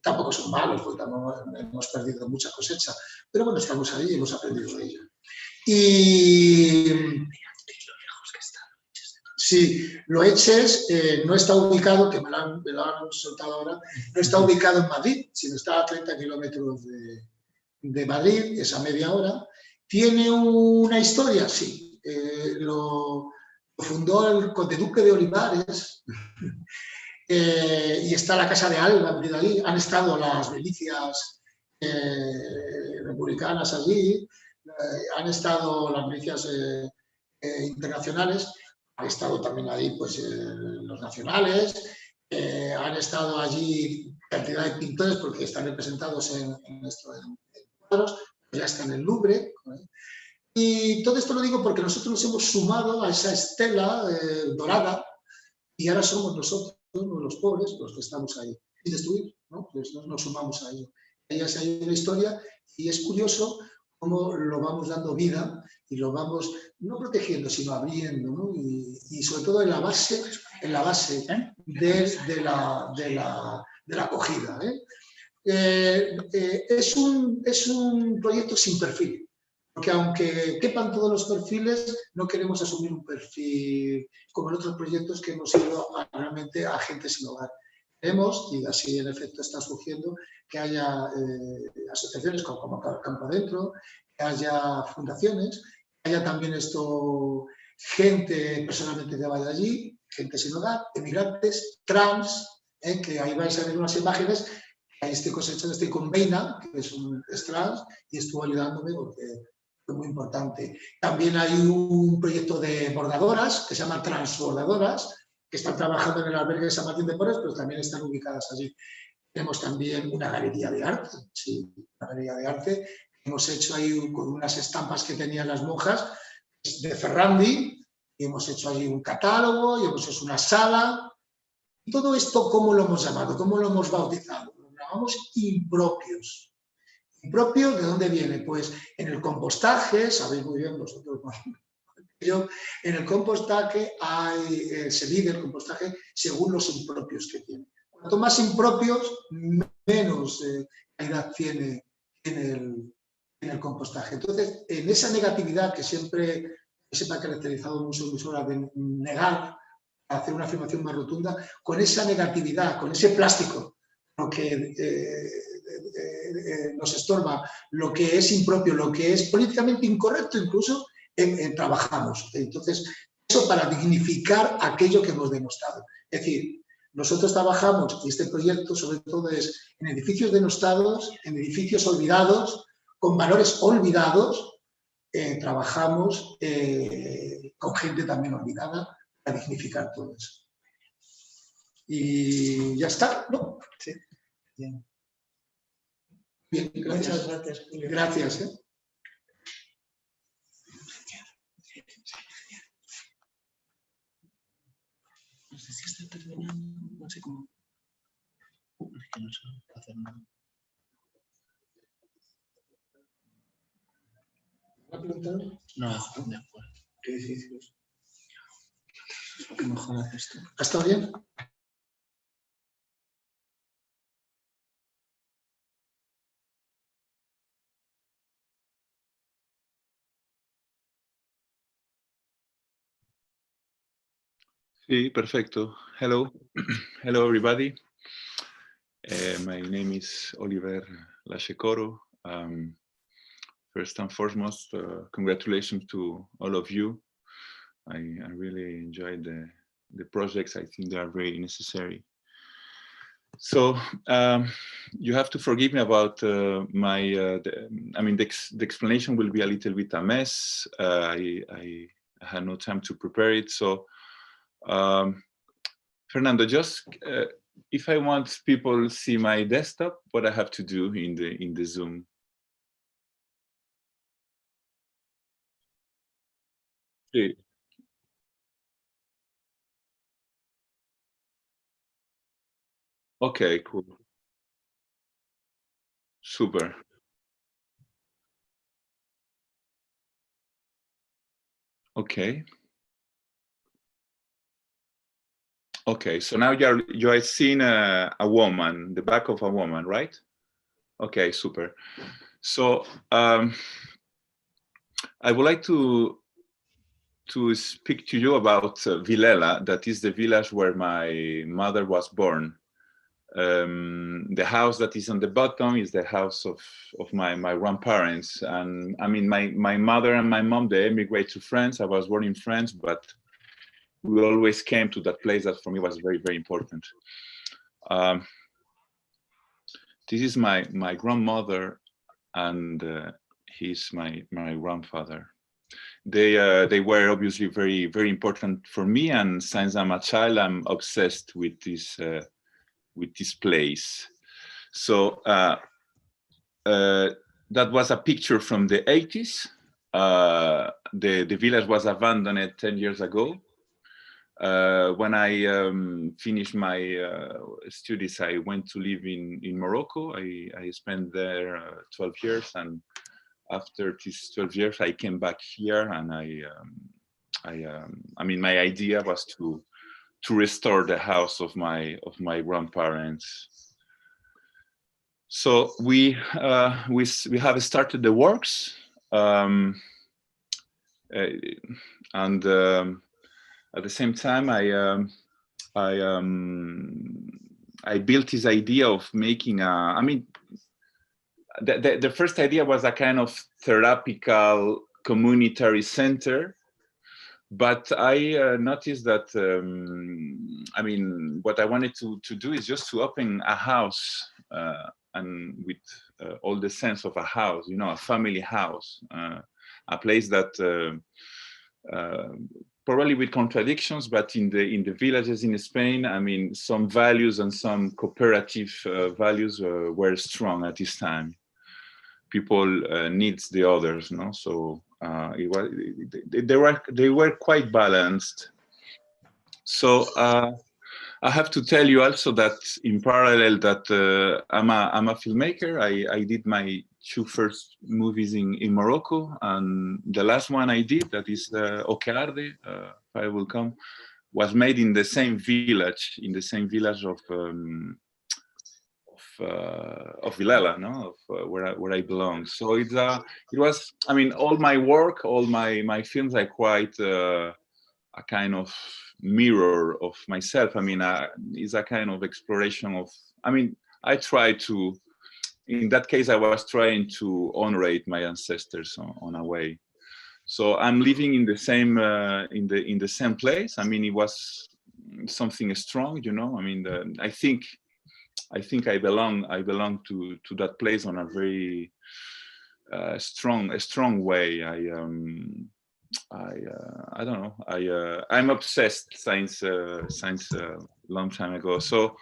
N: tampoco son malos, porque tampoco hemos perdido mucha cosecha. Pero bueno, estamos ahí y hemos aprendido de ello. Y sí, Loeches no está ubicado, que me lo han soltado ahora, no está ubicado en Madrid, sino está a 30 kilómetros de Madrid, es a media hora. ¿Tiene una historia? Sí. Lo fundó el conde-duque de Olivares y está la Casa de Alba, ahí. Han estado las milicias republicanas allí, han estado las milicias internacionales, han estado también ahí pues, los nacionales, han estado allí cantidad de pintores porque están representados en cuadros, ya está en el Louvre. Y todo esto lo digo porque nosotros nos hemos sumado a esa estela dorada y ahora somos nosotros, los pobres, los que estamos ahí. Y destruir, ¿no? Pues nos sumamos a ello. Ahí hay una historia y es curioso cómo lo vamos dando vida y lo vamos no protegiendo, sino abriendo, ¿no? Y sobre todo en la base de la acogida. Es un proyecto sin perfil, porque aunque quepan todos los perfiles, no queremos asumir un perfil como en otros proyectos que hemos ido realmente a gente sin hogar. Queremos, y así en efecto está surgiendo, que haya asociaciones como Campo Adentro, que haya fundaciones, que haya también gente personalmente que vaya allí, gente sin hogar, emigrantes, trans, que ahí vais a ver unas imágenes. Ahí estoy con Beina, que es trans, y estuvo ayudándome porque fue muy importante. También hay un proyecto de bordadoras, que se llama Transbordadoras, que están trabajando en el albergue de San Martín de Porres, pero también están ubicadas allí. Tenemos también una galería de arte, sí, una galería de arte. Hemos hecho ahí con unas estampas que tenían las monjas de Ferrandi, y hemos hecho ahí un catálogo, y hemos hecho una sala. Y todo esto, ¿cómo lo hemos llamado? ¿Cómo lo hemos bautizado? Lo llamamos impropios. ¿Impropios de dónde viene? Pues en el compostaje, sabéis muy bien vosotros, en el compostaje se mide el compostaje según los impropios que tiene. Cuanto más impropios, menos calidad tiene el compostaje. Entonces, en esa negatividad que siempre se me ha caracterizado mucho de negar, hacer una afirmación más rotunda, con esa negatividad, con ese plástico, lo que nos estorba, lo que es impropio, lo que es políticamente incorrecto incluso, trabajamos. Entonces, eso para dignificar aquello que hemos denostado. Es decir, nosotros trabajamos, y este proyecto sobre todo es en edificios denostados, en edificios olvidados, con valores olvidados, trabajamos con gente también olvidada para dignificar todo eso. Y ya está, ¿no? Sí. Bien. Bien, gracias. Muchas gracias, Julio. Gracias.
M: No sé si está terminando, no sé cómo. Es que no sé hacer nada.
N: ¿Me ha preguntado?
M: No, después.
N: ¿Qué edificios?
M: Es lo que mejor haces tú.
N: ¿Ha estado bien?
J: Sí, perfecto. Hello. Hello, everybody. My name is Oliver Lachecoro. First and foremost, congratulations to all of you. I really enjoyed the projects. I think they are very necessary. So you have to forgive me about the explanation will be a little bit a mess. I had no time to prepare it. So Fernando, just if I want people to see my desktop, what I have to do in the Zoom? Sí. Okay, cool. Super. Okay. Okay, so now you are seeing a woman, the back of a woman, right? Okay, super. So I would like to speak to you about Vilela, that is the village where my mother was born. The house that is on the bottom is the house of my grandparents. And I mean, my mother and my mom, they emigrated to France. I was born in France, but we always came to that place that for me was very, very important. This is my grandmother, and he's my grandfather. They were obviously very, very important for me, and since I'm a child, I'm obsessed with this place. So that was a picture from the 80s. The village was abandoned 10 years ago. When I finished my studies, I went to live in Morocco. I spent there 12 years, and after these 12 years, I came back here, and I mean, my idea was to restore the house of my grandparents. So we have started the works, and at the same time, I built this idea of making I mean, the first idea was a kind of therapical communitary center, but I noticed that I mean, what I wanted to do is just to open a house, and with all the sense of a house, you know, a family house, a place that probably with contradictions, but in the villages in Spain, I mean, some values and some cooperative values were strong at this time. People needs the others, no? So they were quite balanced. So I have to tell you also that in parallel that I'm a filmmaker. I did my 2 first movies in Morocco, and the last one I did, that is Okearde, I Will Come, was made in the same village, of Vilela, no, of where I belong. So it was, I mean, all my work, all my films are quite a kind of mirror of myself. I mean, it's a kind of exploration of, I mean, I try to, in that case, I was trying to honor my ancestors on a way.
O: So I'm living in the same in the same place. I mean, it was something strong, you know. I mean, I think I belong to that place on a very strong way. I don't know. I'm obsessed since long time ago. So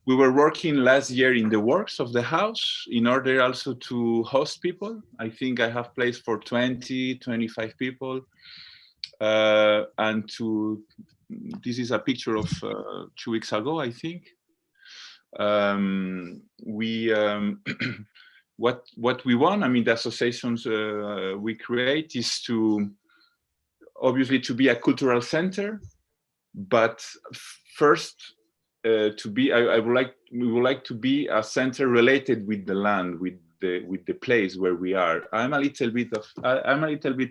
O: we were working last year in the works of the house in order also to host people. I think I have place for 20, 25 people. And this is a picture of 2 weeks ago, I think. What we want, I mean, the associations we create is to obviously to be a cultural center, but first we would like to be a center related with the land, with the place where we are. I'm a little bit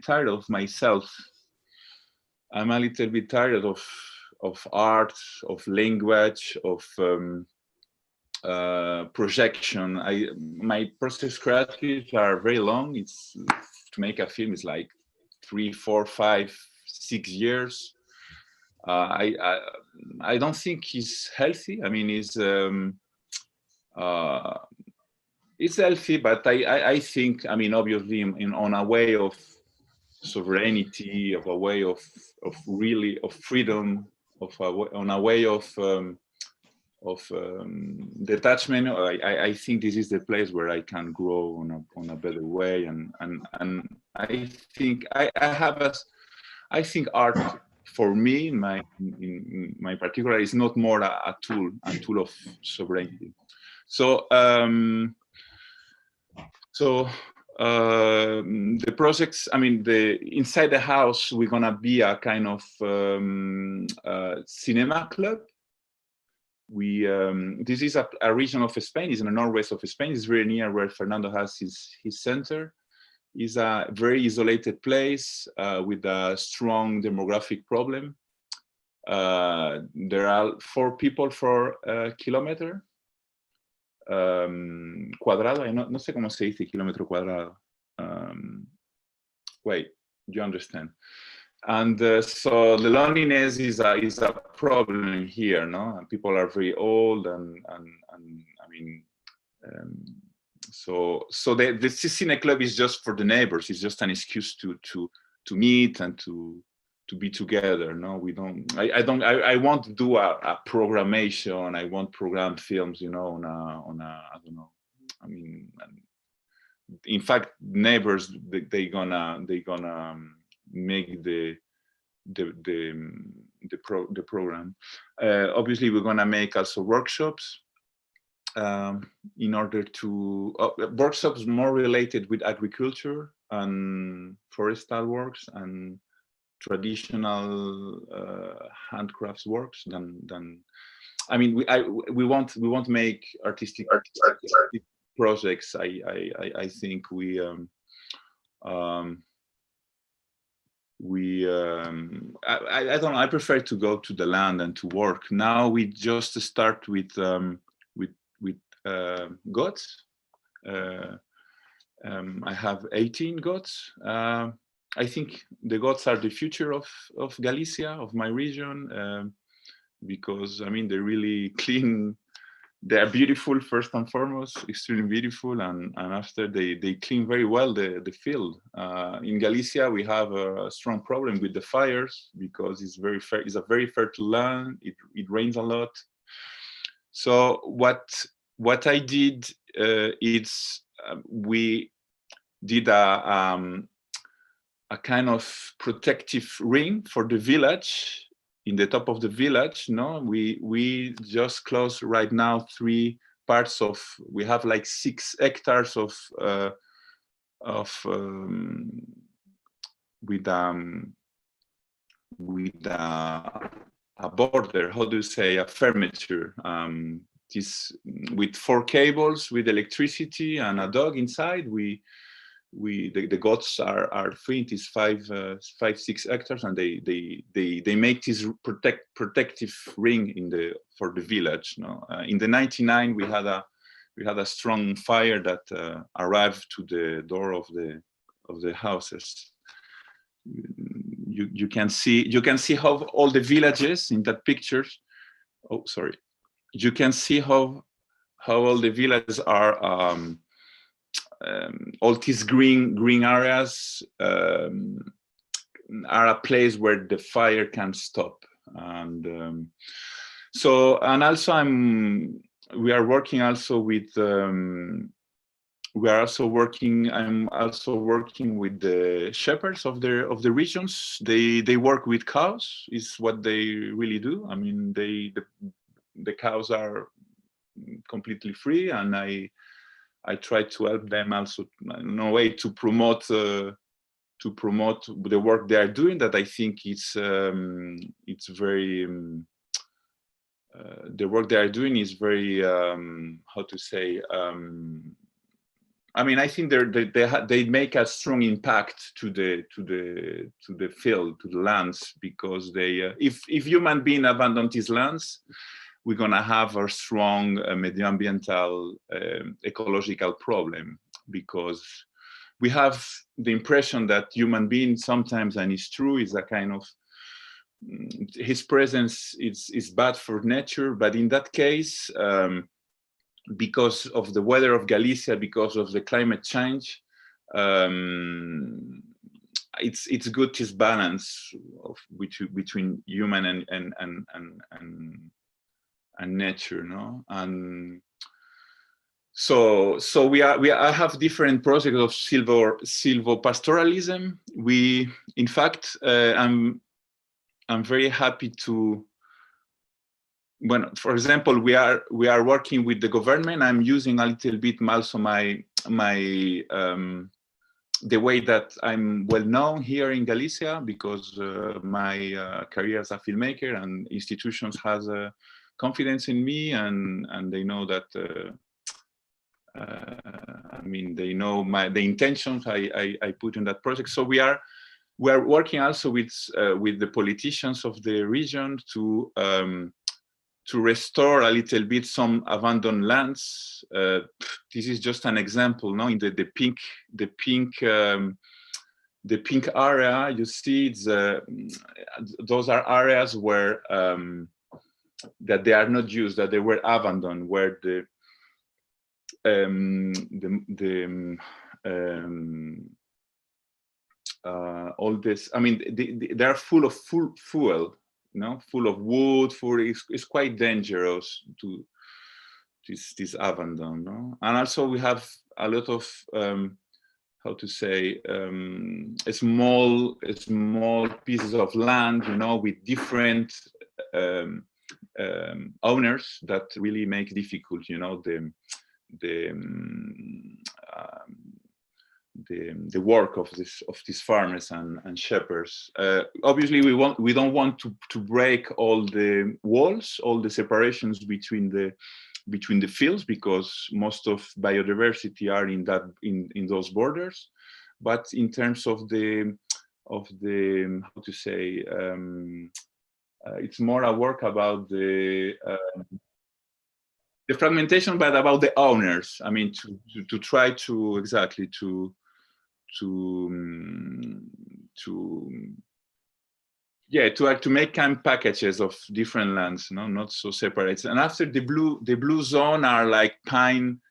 O: tired of myself. I'm a little bit tired of art, of language, of projection. My process creatives are very long. It's to make a film is like 3, 4, 5, 6 years. I don't think it's healthy. I mean, it's healthy, but I think, I mean, obviously on a way of sovereignty, of a way of freedom, on a way of detachment. I think this is the place where I can grow on a better way, and I think I think art for me, in my particular, is not more a tool of sovereignty. So the projects, I mean, inside the house, we're gonna be a kind of cinema club. This is a region of Spain. It's in the northwest of Spain. It's very near where Fernando has his center. It's a very isolated place with a strong demographic problem. There are 4 people for kilometer cuadrado. No sé cómo se dice kilómetro cuadrado. Wait, you understand? And so the loneliness is a problem here, no? And people are very old, and I mean, so the Cine Club is just for the neighbors. It's just an excuse to meet and to be together. No, we don't. I won't do a programmation. I won't program films, you know, on a I don't know. I mean, in fact, neighbors they gonna make the program. Obviously, we're gonna make also workshops in order to workshops more related with agriculture and forestal works and traditional handcrafts works than I mean we won't make artistic projects. I think we don't know, I prefer to go to the land and to work. Now we just start with goats. I have 18 goats. I think the goats are the future of Galicia, of my region, because I mean they're really clean. They are beautiful first and foremost, extremely beautiful, and after they clean very well the field. In Galicia we have a strong problem with the fires because it's a very fertile land. It rains a lot. So what I did is we did a kind of protective ring for the village. In the top of the village, no, we just closed right now 3 parts of. We have like 6 hectares with a border. How do you say, a furniture? This with 4 cables, with electricity and a dog inside. The goats are free. It is 5-6 hectares, and they make this protective ring for the village. No, in the 99 we had a strong fire that arrived to the door of the houses. you can see how all the villages in that picture. Oh, sorry. You can see how all the villages are. All these green areas are a place where the fire can stop, and also we are working also with. I'm also working with the shepherds of the regions. They work with cows, is what they really do. I mean, the cows are completely free, and I try to help them also in a way to promote the work they are doing. That I think it's very the work they are doing is very how to say. I mean, I think they make a strong impact to the field, to the lands, because they if human being abandon these lands, we're gonna have a strong medioambiental ecological problem, because we have the impression that human beings sometimes, and it's true, is a kind of his presence is bad for nature, but in that case. Because of the weather of Galicia, because of the climate change, it's good this balance between human and nature, no? And so I have different projects of silvopastoralism. In fact, I'm very happy to. When, for example, we are working with the government. I'm using a little bit also the way that I'm well known here in Galicia, because my career as a filmmaker and institutions has confidence in me, and they know that. I mean, they know the intentions I put in that project. So we are working also with the politicians of the region to restore a little bit some abandoned lands. This is just an example, no? In the pink area, you see, it's those are areas where that they are not used, that they were abandoned, where all this. I mean, they are full of fuel. Full of wood. It's quite dangerous to this abandon, no? And also we have a lot of how to say small pieces of land, with different owners that really make difficult, the work of these farmers and shepherds. Obviously, we don't want to break all the walls, all the separations between the fields, because most of biodiversity are in those borders. But in terms of the how to say, it's more a work about the fragmentation, but about the owners. I mean, to try to exactly to make kind of packages of different lands, not so separate. And after the blue zone are like pine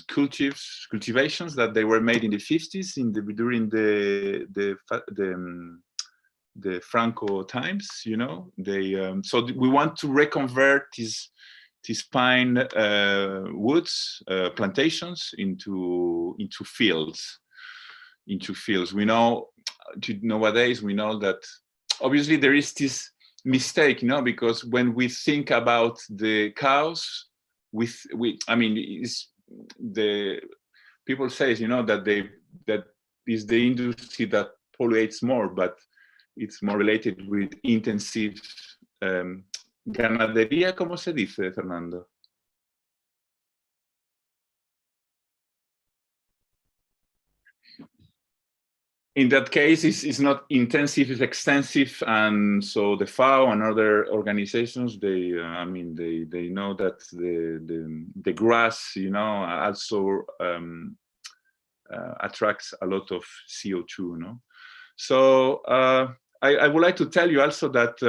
O: cultivations that they were made in the 50s during the Franco times. So we want to reconvert these pine woods plantations into fields. We know nowadays, we know that obviously there is this mistake, because when we think about the cows, I mean, the people say, that is the industry that pollutes more, but it's more related with intensive ganadería. ¿Cómo se dice, Fernando? In that case, it's not intensive, it's extensive, and so the FAO and other organizations, they know that the grass, also attracts a lot of CO2. No? So I would like to tell you also that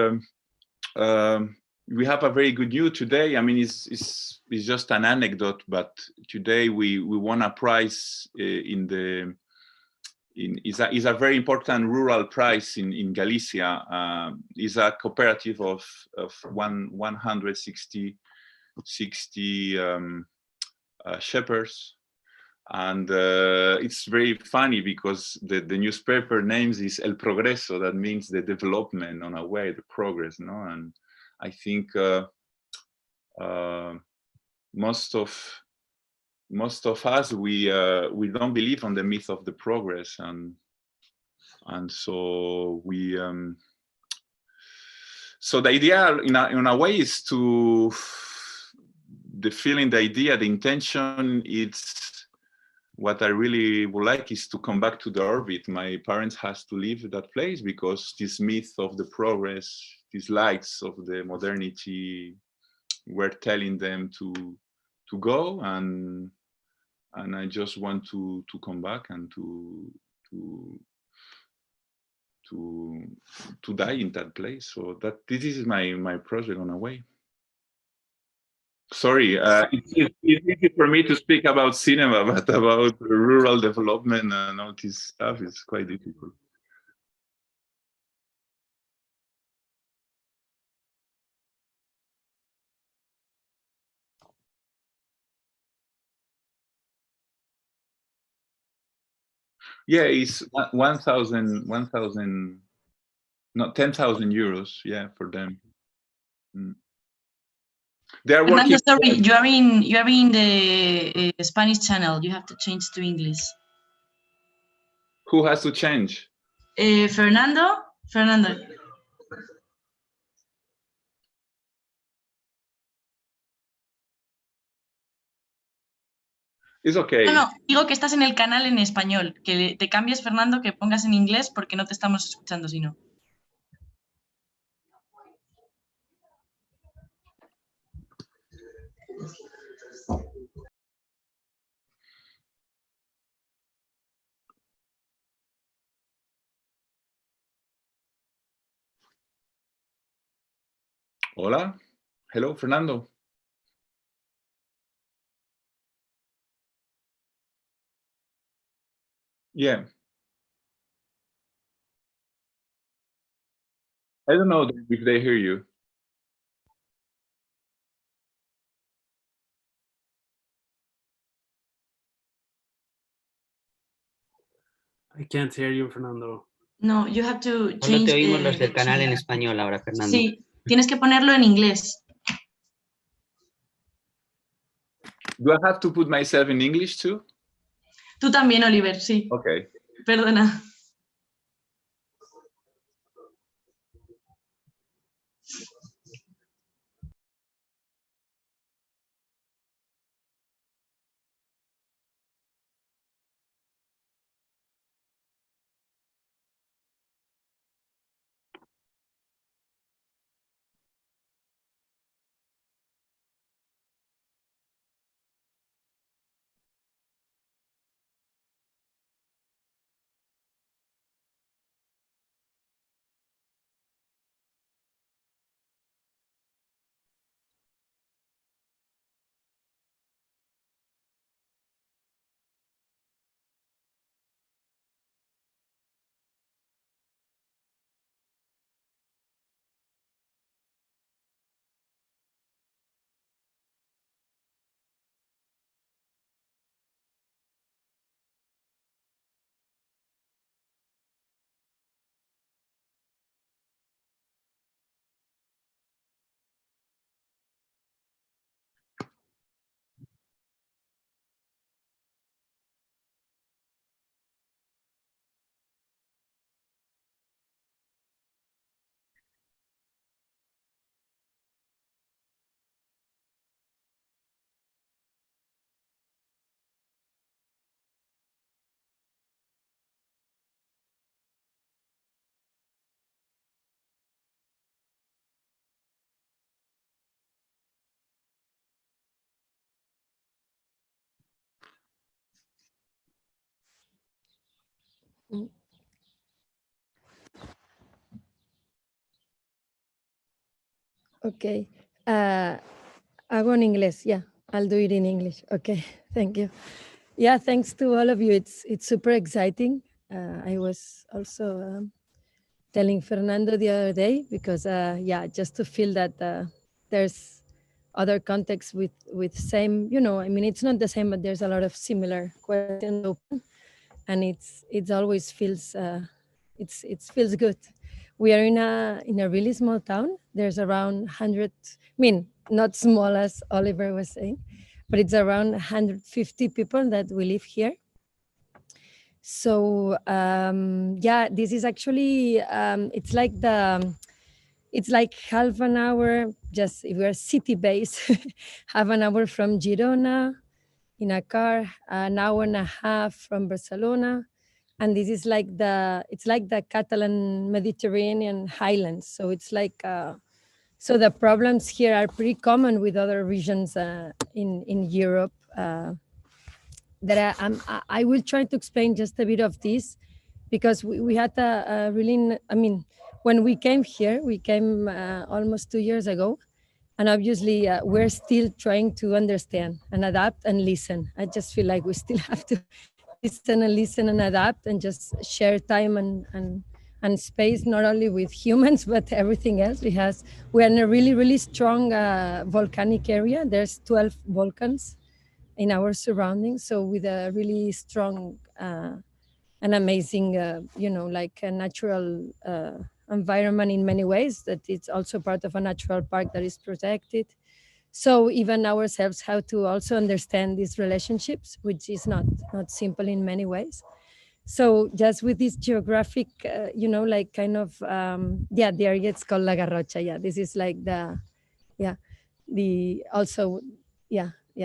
O: we have a very good news today. I mean, it's just an anecdote, but today we won a prize is a very important rural prize in Galicia. Is a cooperative of 160 shepherds. And it's very funny because the newspaper names is El Progreso, that means the development on a way, the progress, no? And I think most of us we don't believe on the myth of the progress, and so we so the idea in a way is to the feeling, the idea, the intention. It's what I really would like is to come back to the orbit. My parents has to leave that place because this myth of the progress, these lights of the modernity were telling them to go, and I just want to come back and to die in that place. So that this is my project on a way. Sorry, it's easy for me to speak about cinema, but about rural development and all this stuff is quite difficult. Yeah, it's 10,000, no, 10,000 euros. Yeah, for them. Mm. They are
G: Fernando,
O: working.
G: sorry, you are in the Spanish channel. You have to change to English.
O: Who has to change?
G: Fernando.
O: It's okay.
G: No, digo que estás en el canal en español, que te cambies, Fernando, que pongas en inglés porque no te estamos escuchando si no.
O: Hola. Hello, Fernando. Yeah. I don't know if they hear you.
A: I can't hear you, Fernando.
G: No, you have to change.
P: Solo te oímos los del canal en español ahora, Fernando.
G: Sí, tienes que ponerlo en inglés.
O: Do I have to put myself in English too?
G: Tú también, Oliver, sí.
O: Okay.
G: Perdona.
H: Mm. Okay. Hago en inglés. Yeah, I'll do it in English. Okay, thank you. Yeah, thanks to all of you. It's super exciting. I was also telling Fernando the other day because yeah, just to feel that there's other contexts with same, you know, I mean, it's not the same, but there's a lot of similar questions open, and it's always feels it feels good. We are in a really small town. There's around 100, I mean, not small as Oliver was saying, but it's around 150 people that we live here. So yeah, this is actually it's like half an hour, just if we're city based, half an hour from Girona in a car, an hour and a half from Barcelona. And this is like it's like the Catalan Mediterranean highlands. So it's like, so the problems here are pretty common with other regions in Europe. That I will try to explain just a bit of this, because we had a really, I mean, when we came here, we came almost 2 years ago. And obviously we're still trying to understand and adapt and listen. I just feel like we still have to listen and adapt and just share time and space, not only with humans, but everything else. We're in a really, really strong volcanic area. There's 12 volcans in our surroundings. So with a really strong and amazing, you know, like a natural environment in many ways, that it's also part of a natural park that is protected. So even ourselves have to also understand these relationships, which is not simple in many ways. So just with this geographic, you know, like kind of, yeah, the area it's called La Garrocha. Yeah, this is like the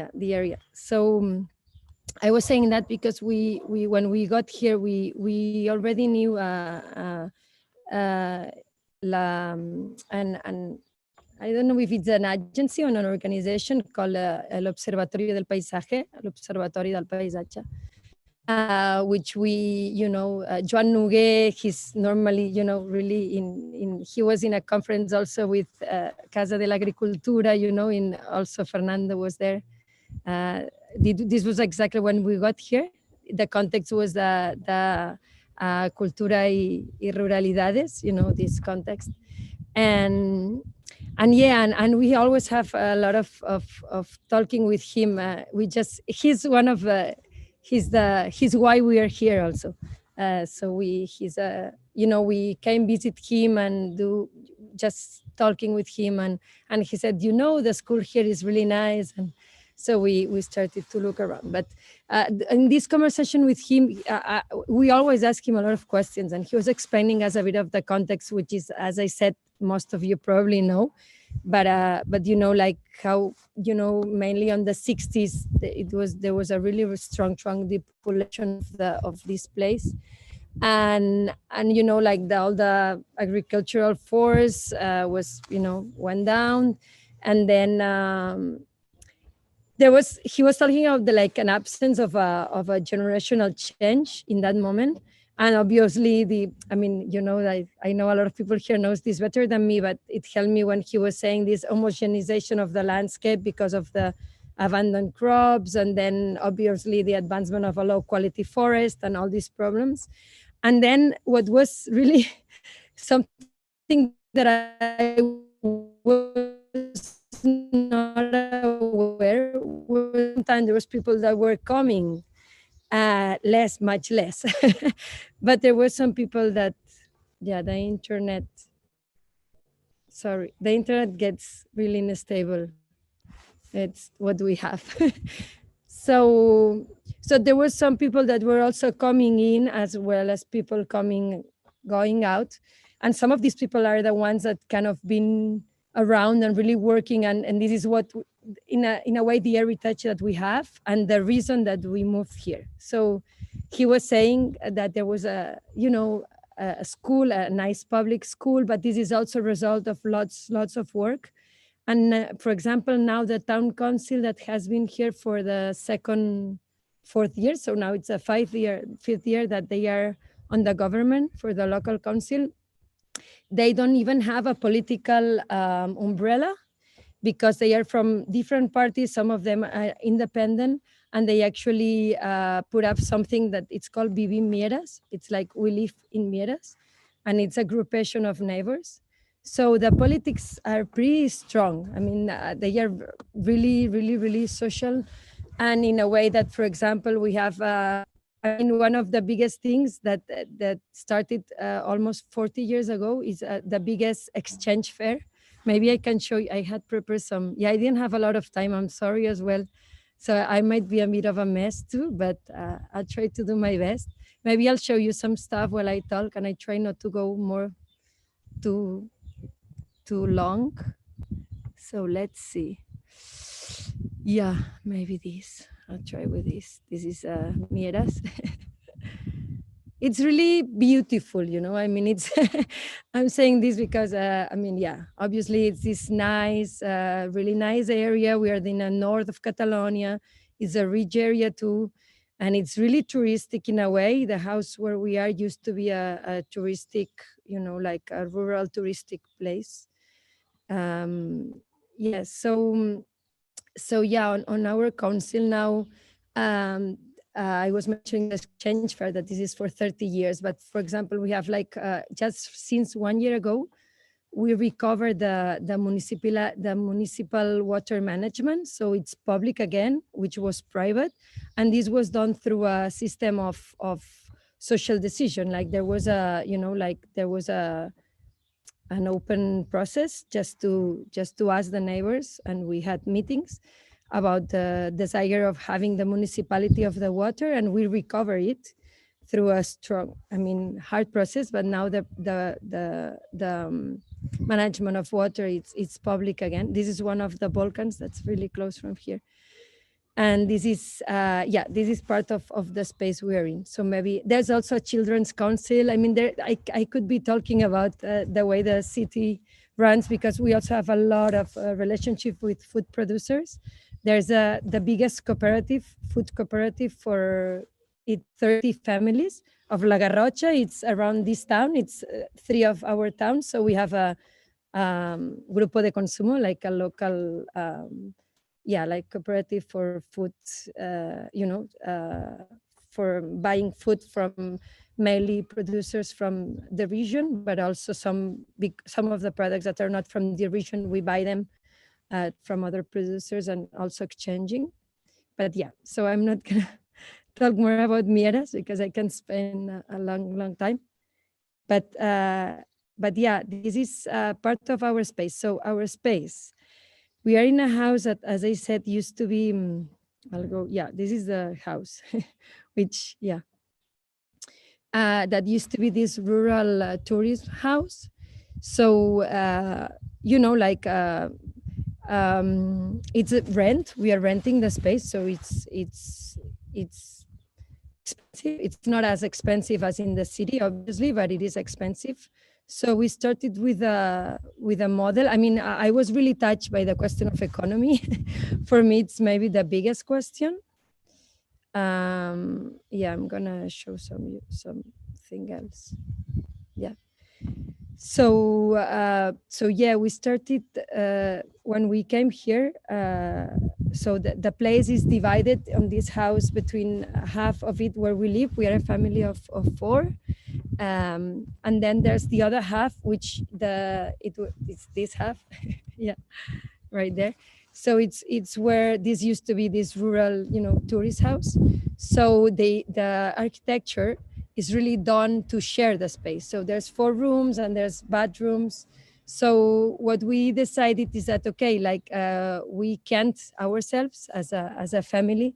H: area. So I was saying that because we when we got here, we already knew and I don't know if it's an agency or an organization called El Observatorio del Paisaje, El Observatorio del Paisatge, which we, you know, Joan Noguer, he's normally, you know, really he was in a conference also with Casa de la Agricultura, you know, also Fernando was there. This was exactly when we got here. The context was the Cultura y Ruralidades, you know, this context. And yeah, and we always have a lot of talking with him. He's one of he's why we are here also. So you know, we came visit him and do just talking with him, and he said, you know, the school here is really nice, and so we started to look around. But in this conversation with him, we always ask him a lot of questions, and he was explaining us a bit of the context, which is, as I said, most of you probably know, but you know, like how, you know, mainly on the 60s, there was a really strong depopulation of this place, and you know, like all the agricultural force was, you know, went down, and then he was talking of like an absence of a generational change in that moment. And obviously I mean, you know, I know a lot of people here knows this better than me, but it helped me when he was saying this homogenization of the landscape because of the abandoned crops, and then obviously the advancement of a low quality forest and all these problems. And then what was really something that I was not aware, sometimes there was people that were coming much less but there were some people that, yeah, the internet gets really unstable. It's what we have. So there were some people that were also coming in, as well as people going out, and some of these people are the ones that kind of been around and really working, and this is what in a way the heritage that we have and the reason that we moved here. So he was saying that there was a school, a nice public school, but this is also a result of lots of work. And for example, now the town council that has been here for the fourth year, so now it's a fifth year that they are on the government, for the local council. They don't even have a political umbrella, because they are from different parties. Some of them are independent, and they actually put up something that it's called Vivim Mieras. It's like we live in Mieras, and it's a groupation of neighbors. So the politics are pretty strong. I mean, they are really, really, really social. And in a way that, for example, we have, I mean, one of the biggest things that started almost 40 years ago is the biggest exchange fair. Maybe I can show you, I had prepared some, I didn't have a lot of time, I'm sorry as well. So I might be a bit of a mess too, but I'll try to do my best. Maybe I'll show you some stuff while I talk, and I try not to go more too long. So let's see. Yeah, maybe this. I'll try with this. This is Mieras. It's really beautiful, you know. I mean, it's. I'm saying this because I mean, yeah, obviously it's this nice, really nice area. We are in the north of Catalonia. It's a rich area too, and it's really touristic in a way. The house where we are used to be a touristic, you know, like a rural touristic place. Yes, so yeah, on our council now, I was mentioning the exchange fair, that this is for 30 years, but for example, we have like just since 1 year ago, we recovered the municipal water management, so it's public again, which was private, and this was done through a system of social decision. Like there was a, you know, like there was an open process just to ask the neighbors, and we had meetings about the desire of having the municipality of the water, and we recover it through a strong, I mean, hard process. But now the management of water, it's public again. This is one of the Balkans that's really close from here. And this is, this is part of the space we're in. So maybe there's also a children's council. I mean, I could be talking about the way the city runs, because we also have a lot of relationship with food producers. There's the biggest food cooperative for 30 families of La Garrocha. It's around this town. It's 3 of our towns. So we have a Grupo de Consumo, like a local, like cooperative for food, for buying food from mainly producers from the region, but also some of the products that are not from the region, we buy them from other producers and also exchanging. But yeah, so I'm not gonna talk more about Mieras because I can spend a long time. But yeah, this is part of our space. So our space, we are in a house that, as I said, used to be, this is the house, which, that used to be this rural tourist house. So, it's a rent. We are renting the space, so it's expensive. It's not as expensive as in the city, obviously, but it is expensive. So we started with a model. I mean, I was really touched by the question of economy. For me, it's maybe the biggest question. I'm gonna show something else. Yeah. So we started when we came here. So the place is divided on this house between half of it where we live. We are a family of 4. And then there's the other half, which it's this half, right there. So it's where this used to be this rural, tourist house. So the architecture is really done to share the space. So there's 4 rooms and there's bathrooms. So what we decided is that, okay, like we can't ourselves as a family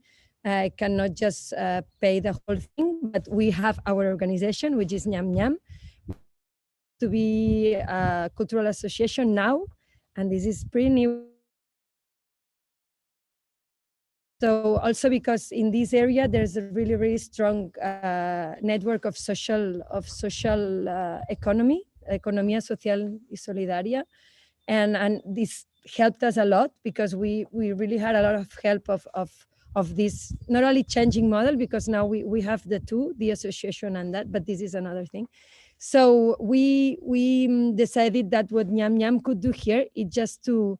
H: cannot just pay the whole thing, but we have our organization, which is Nyam Nyam, to be a cultural association now, and this is pretty new. So also because in this area there's a really, really strong network of social economy, economía social y solidaria, and this helped us a lot because we really had a lot of help of this not only changing model, because now we have the two, the association and that, but this is another thing. So we decided that what Nyam Nyam could do here is just to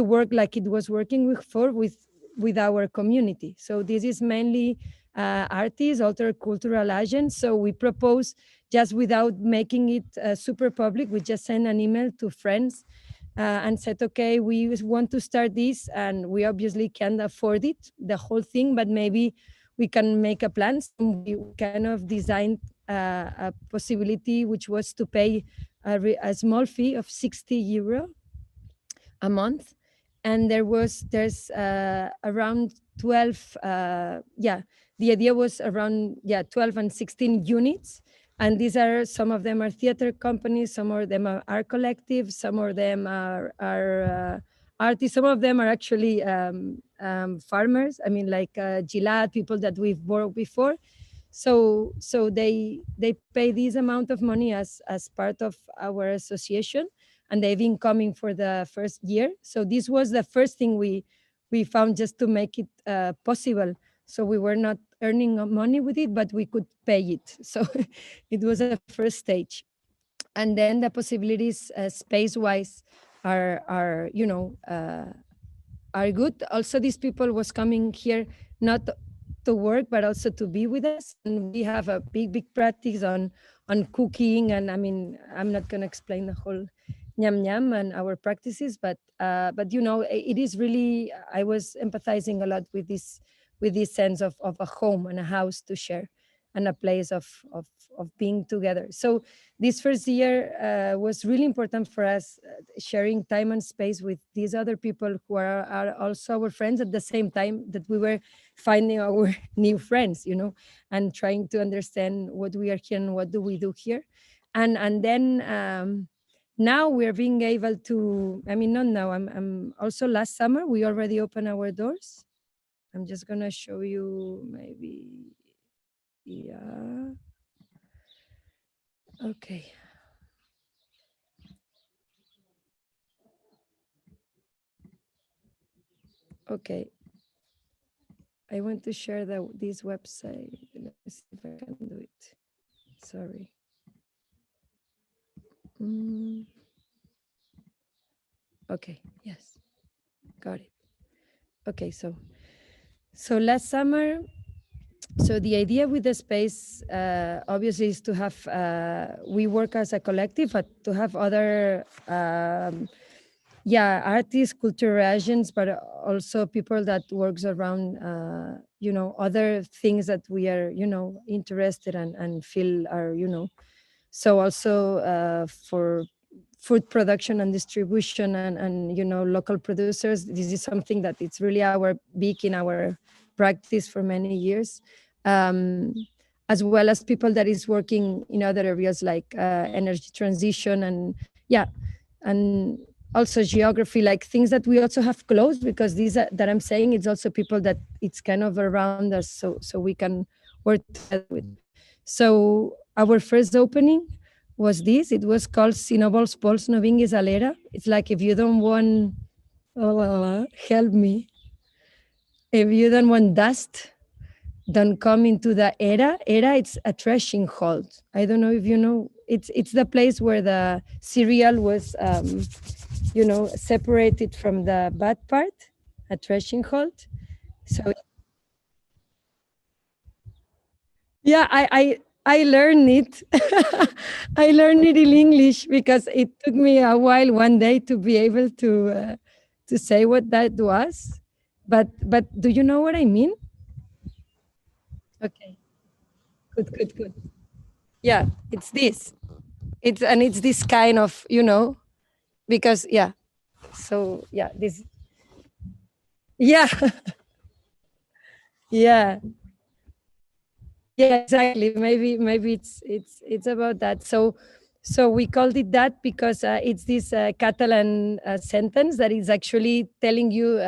H: work like it was working before with our community. So this is mainly artists, other cultural agents. So we propose, just without making it super public, we just send an email to friends and said, okay, we want to start this, and we obviously can't afford it, the whole thing, but maybe we can make a plan. So we kind of designed a possibility, which was to pay a small fee of 60 euro a month. And there's around 12, the idea was around 12 and 16 units. And these are, some of them are theater companies, some of them are art collectives, some of them are artists, some of them are actually farmers. I mean, like Gilad, people that we've worked before. So they pay this amount of money as part of our association, and they've been coming for the first year. So this was the first thing we found, just to make it possible. So we were not earning money with it, but we could pay it. So it was a first stage. And then the possibilities space-wise are good. Also, these people was coming here not to work, but also to be with us. And we have a big practice on cooking. And I mean, I'm not gonna explain the whole Nyam Nyam and our practices, but it is really, I was empathizing a lot with this sense of a home and a house to share, and a place of being together. So this first year was really important for us, sharing time and space with these other people who are also our friends, at the same time that we were finding our new friends, and trying to understand what we are here and what do we do here. And then now we're being able to, I mean, not now, I'm also last summer, we already opened our doors. I'm just gonna show you maybe, yeah. Okay. Okay. I want to share this website. Let me see if I can do it. Sorry. Okay, yes, got it. Okay, so last summer, so the idea with the space obviously is to have, we work as a collective, but to have other, artists, cultural agents, but also people that works around, other things that we are, interested in and feel are, so also for food production and distribution and local producers. This is something that it's really big in our practice for many years, as well as people that is working in other areas like energy transition and also geography, like things that we also have close, because these that I'm saying, it's also people that it's kind of around us, so we can work together with. So our first opening was this. It was called Si no vols pols no vinguis a l'era. It's like, if you don't want, help me. If you don't want dust, don't come into the era. Era, it's a threshing hold. I don't know if you know, it's the place where the cereal was, separated from the bad part, a threshing hold. So yeah, I learned it. I learned it in English because it took me a while one day to be able to say what that was. But do you know what I mean? Okay. Good. Yeah, it's this. It's this kind of, because so this. Yeah. Yeah. Yeah, exactly. Maybe it's about that. So we called it that because it's this Catalan sentence that is actually telling you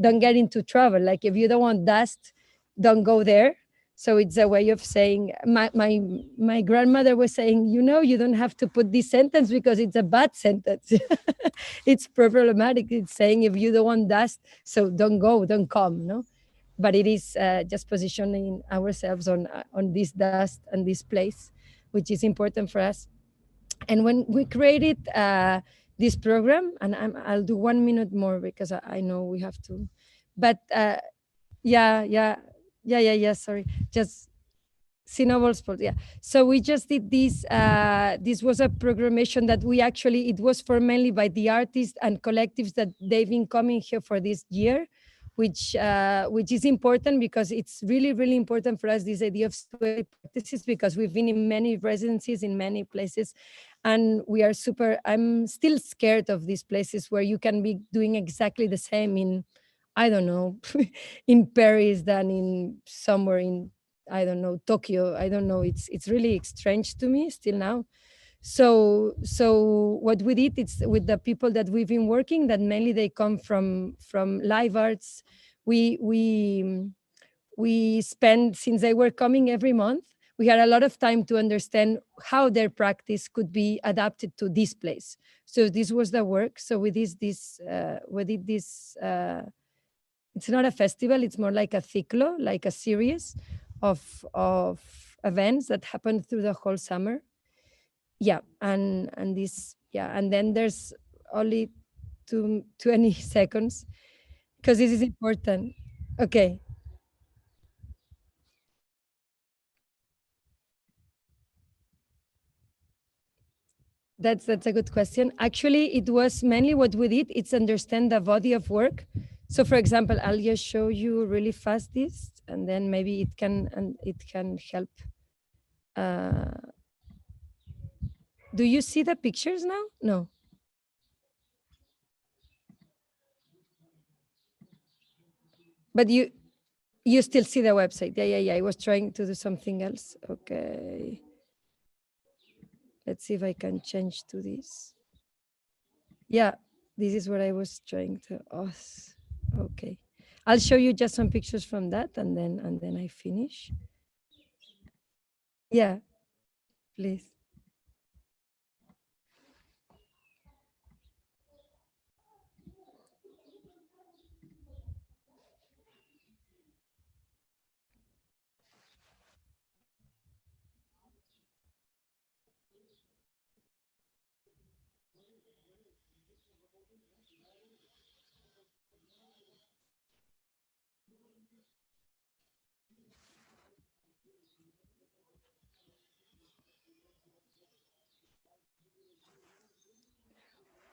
H: don't get into trouble. Like, if you don't want dust, don't go there. So it's a way of saying, my grandmother was saying, you don't have to put this sentence because it's a bad sentence. It's problematic. It's saying, if you don't want dust, so don't go, don't come, no? but it is just positioning ourselves on this dust and this place, which is important for us. And when we created this program, and I'll do 1 minute more because I know we have to, but sorry, just Snowball Sports, yeah. So we just did this. This was a programmation that we actually, it was for mainly by the artists and collectives that they've been coming here for this year, which is important because it's really, really important for us, this idea of practices, because we've been in many residencies in many places, and we are I'm still scared of these places where you can be doing exactly the same in, I don't know, in Paris than in somewhere in, I don't know, Tokyo. I don't know. It's really strange to me still now. So what we did, it's with the people that we've been working, that mainly they come from live arts. We spend, since they were coming every month, we had a lot of time to understand how their practice could be adapted to this place. So this was the work. So we did this. It's not a festival, it's more like a ciclo, like a series of events that happen through the whole summer. Yeah, and this, yeah, and then there's only 20 seconds because this is important. Okay. That's a good question. Actually, it was mainly what we did, it's understand the body of work. So for example, I'll just show you really fast this, and then maybe it can help. Do you see the pictures now? No. But you still see the website. Yeah. I was trying to do something else. Okay. Let's see if I can change to this. Yeah, this is what I was trying to. Oh, okay. I'll show you just some pictures from that, and then I finish. Yeah, please.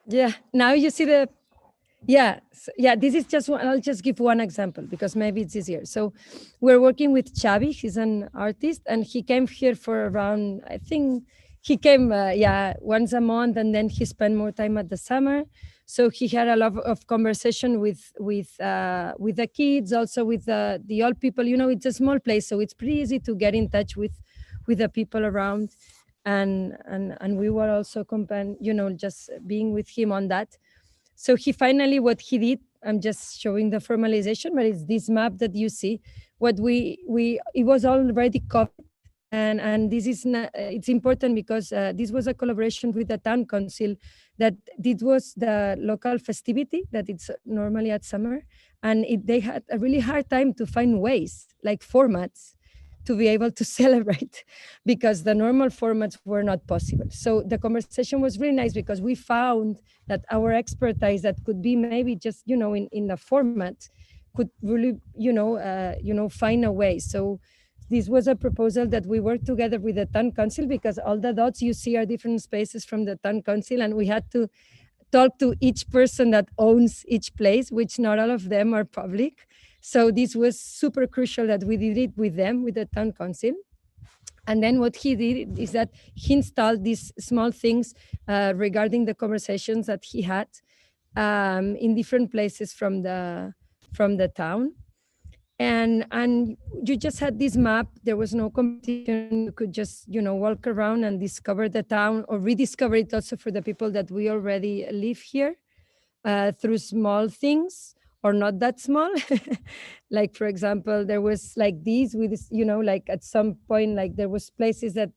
H: Yeah, now you see the, yeah, this is just one, I'll just give one example because maybe it's easier. So we're working with Xavi, he's an artist, and he came here for around, I think he came, once a month, and then he spent more time at the summer. So he had a lot of conversation with the kids, also with the old people. You know, it's a small place, so it's pretty easy to get in touch with the people around. And we were also just being with him on that. So he finally, what he did, I'm just showing the formalization, but it's this map that you see. What it was already covered, and this is not, it's important because this was a collaboration with the town council, that it was the local festivity that it's normally at summer, and they had a really hard time to find ways, like formats, to be able to celebrate, because the normal formats were not possible. So the conversation was really nice because we found that our expertise that could be maybe just, in the format could really, find a way. So this was a proposal that we worked together with the town council, because all the dots you see are different spaces from the town council, and we had to talk to each person that owns each place, which not all of them are public. So this was super crucial that we did it with them, with the town council. And then what he did is that he installed these small things regarding the conversations that he had in different places from the town. And you just had this map. There was no competition. You could just, walk around and discover the town, or rediscover it also for the people that we already live here through small things, or not that small. Like, for example, there was like these with, like at some point, like there was places that,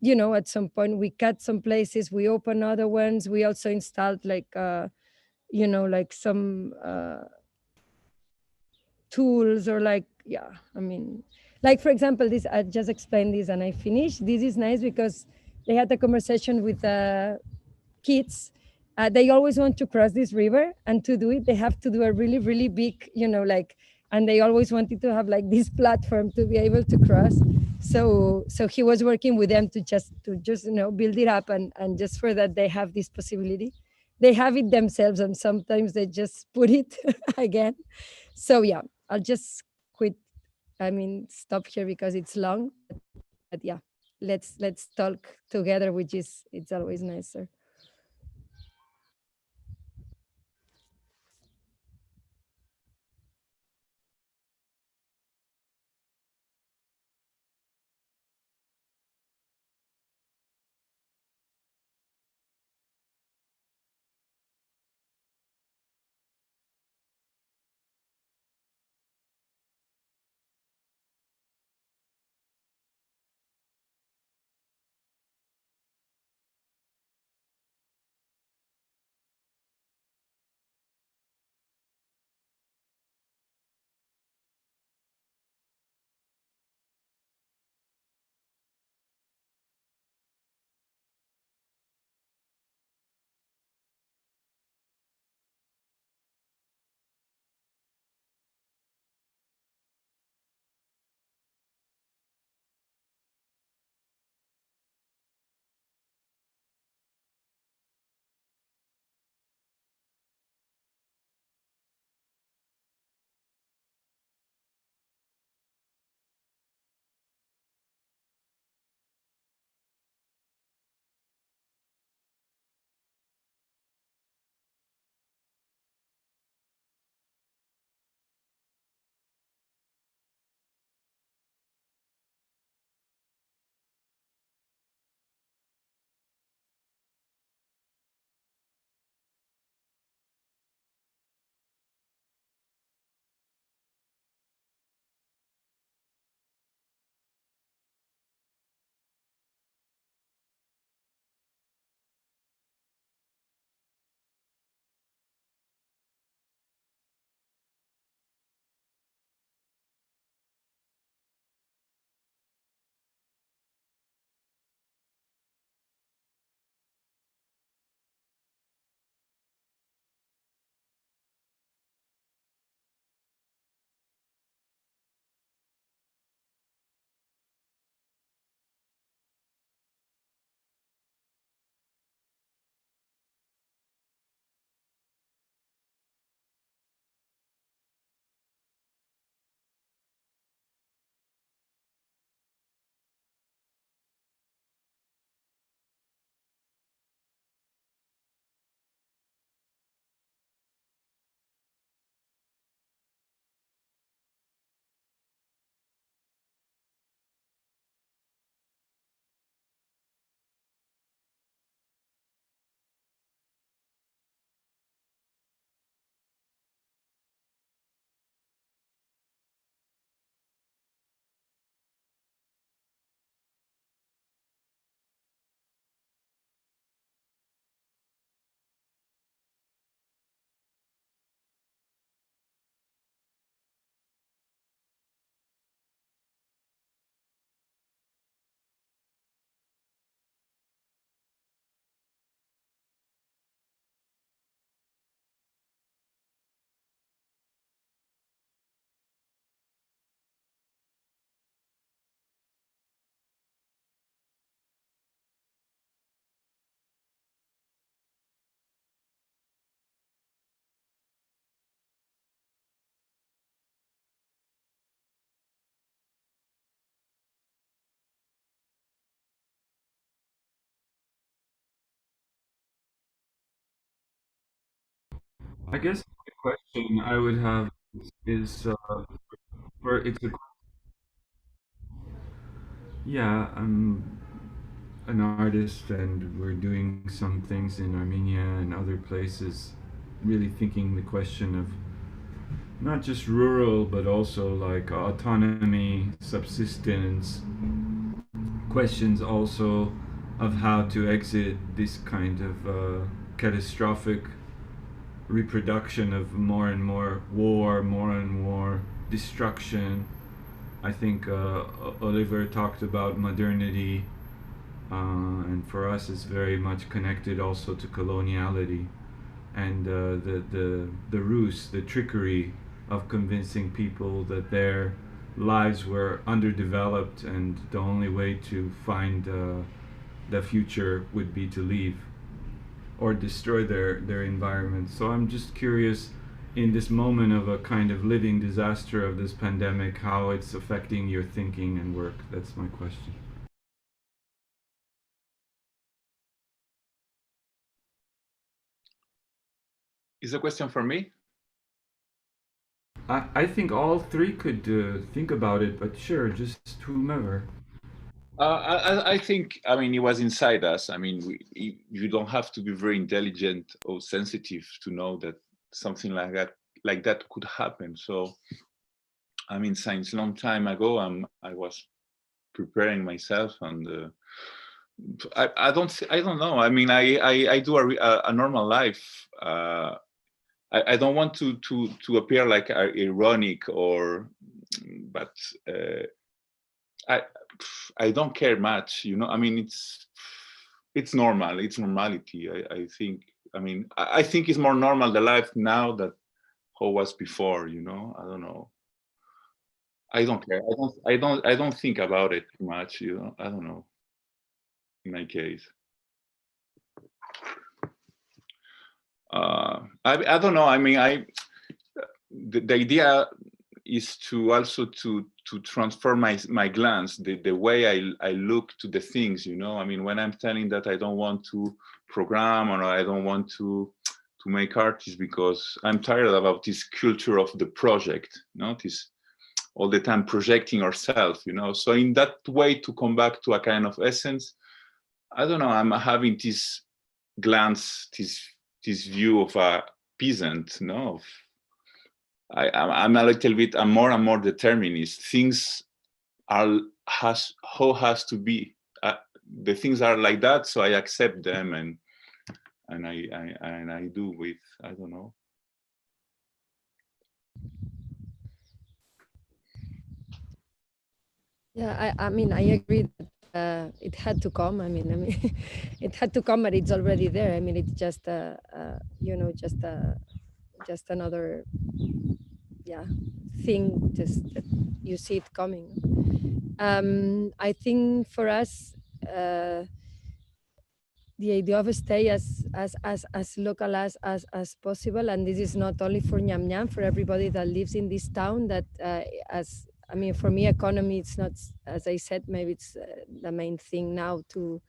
H: at some point we cut some places, we open other ones. We also installed like, like some, tools or like, yeah, I mean, like for example, this, I just explained this and I finished. This is nice because they had a conversation with kids. They always want to cross this river, and to do it, they have to do a really, really big, you know, like, and they always wanted to have like this platform to be able to cross. So he was working with them to just you know, build it up, and just for that they have this possibility. They have it themselves, and sometimes they just put it again. So yeah, I'll just quit. I mean, stop here because it's long. But yeah, let's talk together, which is, it's always nicer.
J: I guess the question I would have is for it's a yeah, I'm an artist and we're doing some things in Armenia and other places, really thinking the question of not just rural but also like autonomy, subsistence, questions also of how to exit this kind of catastrophic reproduction of more and more war, more and more destruction. I think Oliver talked about modernity, and for us it's very much connected also to coloniality and the ruse, the trickery of convincing people that their lives were underdeveloped and the only way to find the future would be to leave or destroy their environment. So I'm just curious, in this moment of a kind of living disaster of this pandemic, how it's affecting your thinking and work. That's my question.
O: Is the question for me?
J: I think all three could think about it, but sure, just whomever.
O: I think, I mean, it was inside us. I mean, you don't have to be very intelligent or sensitive to know that something like that could happen. So, I mean, since a long time ago, I was preparing myself, and I don't know. I mean, I do a normal life. I don't want to appear like ironic but I don't care much, you know. I mean, it's normal. It's normality. I think. I mean, I think it's more normal the life now than how it was before. You know. I don't know. I don't care. I don't think about it too much. You know. I don't know. In my case. I don't know. I mean, the idea is to also to transform my glance, the way I look to the things, you know. I mean, when I'm telling that I don't want to program or I don't want to make art, is because I'm tired about this culture of the project, you know, this all the time projecting ourselves, you know. So in that way, to come back to a kind of essence, I don't know, I'm having this glance, this view of a peasant, you know. I'm a little bit, I'm more and more determinist. Things are has to be. The things are like that, so I accept them, and I do with, I don't know.
H: Yeah, I mean, I agree that it had to come. I mean, it had to come, but it's already there. I mean, it's just you know, just another, yeah, thing, just that you see it coming. I think for us, the idea of stay as local as possible, and this is not only for Nyam Nyam, for everybody that lives in this town. That I mean, for me, economy, it's not, as I said, maybe it's the main thing now to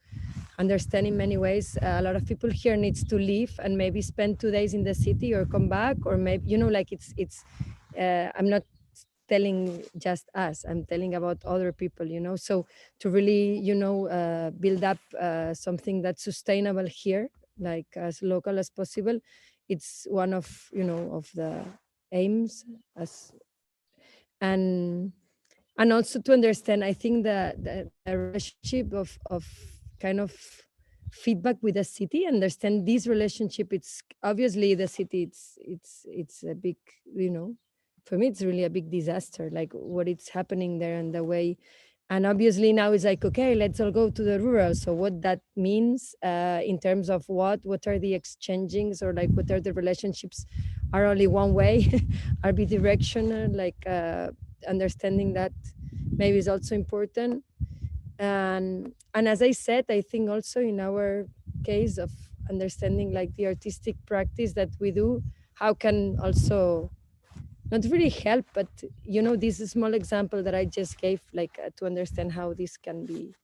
H: understand in many ways. A lot of people here needs to leave and maybe spend 2 days in the city or come back, or maybe, you know, like it's I'm not telling just us, I'm telling about other people, you know. So to really, you know, build up something that's sustainable here, like as local as possible, it's one of, you know, of the aims. And also to understand, I think the relationship of kind of feedback with the city, understand this relationship. It's obviously the city, it's a big, you know, for me it's really a big disaster, like what is happening there and the way. And obviously now it's like, okay, let's all go to the rural. So what that means in terms of what are the exchangings, or like what are the relationships are only one way, are bidirectional, like understanding that maybe is also important. And as I said, I think also in our case of understanding like the artistic practice that we do, how can also not really help, but, you know, this small example that I just gave, like to understand how this can be,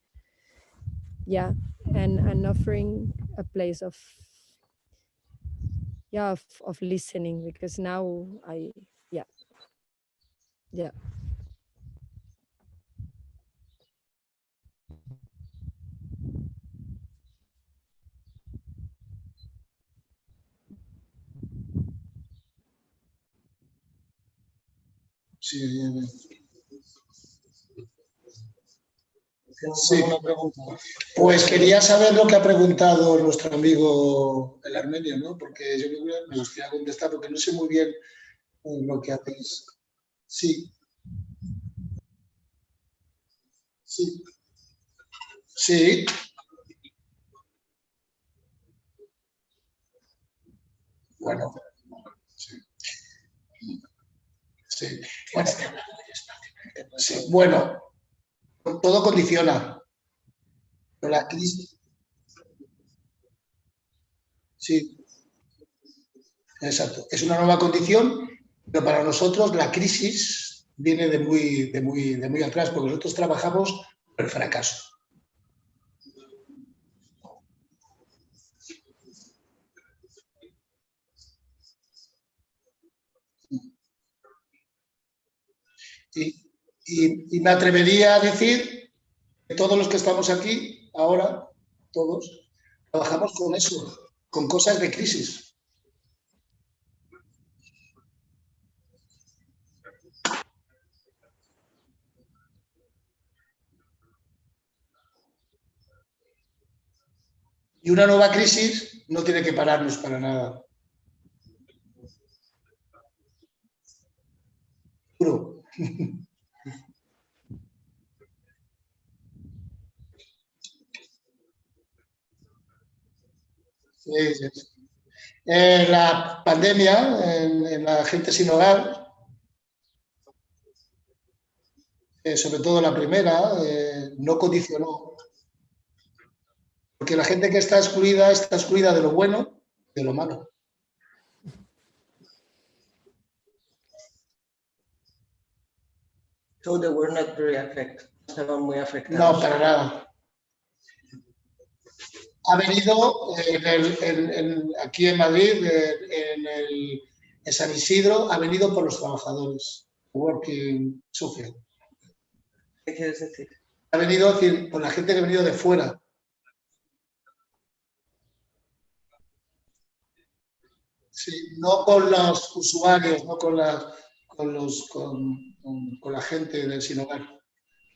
H: yeah, and offering a place of, yeah, of listening, because now yeah.
N: Sí, sí. Pues quería saber lo que ha preguntado nuestro amigo el armenio, ¿no? Porque yo me gustaría contestar, porque no sé muy bien lo que hacéis. Sí. Sí. Sí. Bueno. Sí. Sí. Bueno. Sí. Bueno, todo condiciona. Pero la crisis. Sí. Exacto. Es una nueva condición, pero para nosotros la crisis viene de muy atrás, porque nosotros trabajamos por el fracaso. Y me atrevería a decir que todos los que estamos aquí ahora, todos, trabajamos con eso, con cosas de crisis. Y una nueva crisis no tiene que pararnos para nada. Juro. Sí, sí. La pandemia, en la gente sin hogar, sobre todo la primera, no condicionó. Porque la gente que está excluida de lo bueno y de lo malo.
Q: So they were not very affected. Estaban muy afectados.
N: No, para nada. Ha venido aquí en Madrid, en San Isidro, ha venido por los trabajadores. Working social.
Q: ¿Qué quieres decir?
N: Ha venido por la gente que ha venido de fuera. Sí, no con los usuarios, no con la gente del sin hogar.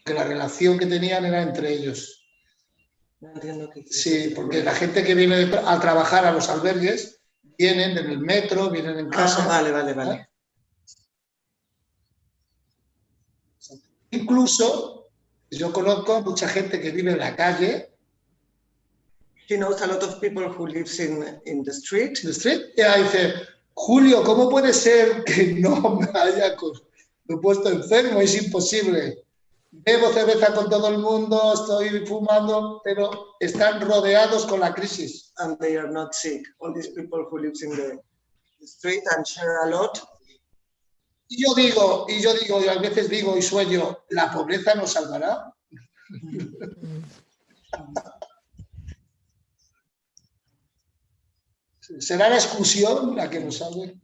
N: Que la relación que tenían era entre ellos.
Q: No entiendo qué.
N: Sí, porque la gente que viene a trabajar a los albergues vienen en el metro, vienen en casa.
Q: Vale.
N: Incluso yo conozco mucha gente que vive en la calle.
Q: He knows a lot of people who lives in the street.
N: The street. Y dice, Julio, ¿cómo puede ser que no me haya puesto enfermo? Es imposible. Bebo cerveza con todo el mundo, estoy fumando, pero están rodeados con la crisis.
Q: And they are not sick. All these people who lives in the street and share a lot.
N: Y yo digo, y a veces digo y sueño, ¿la pobreza nos salvará? ¿Será la exclusión la que nos salve?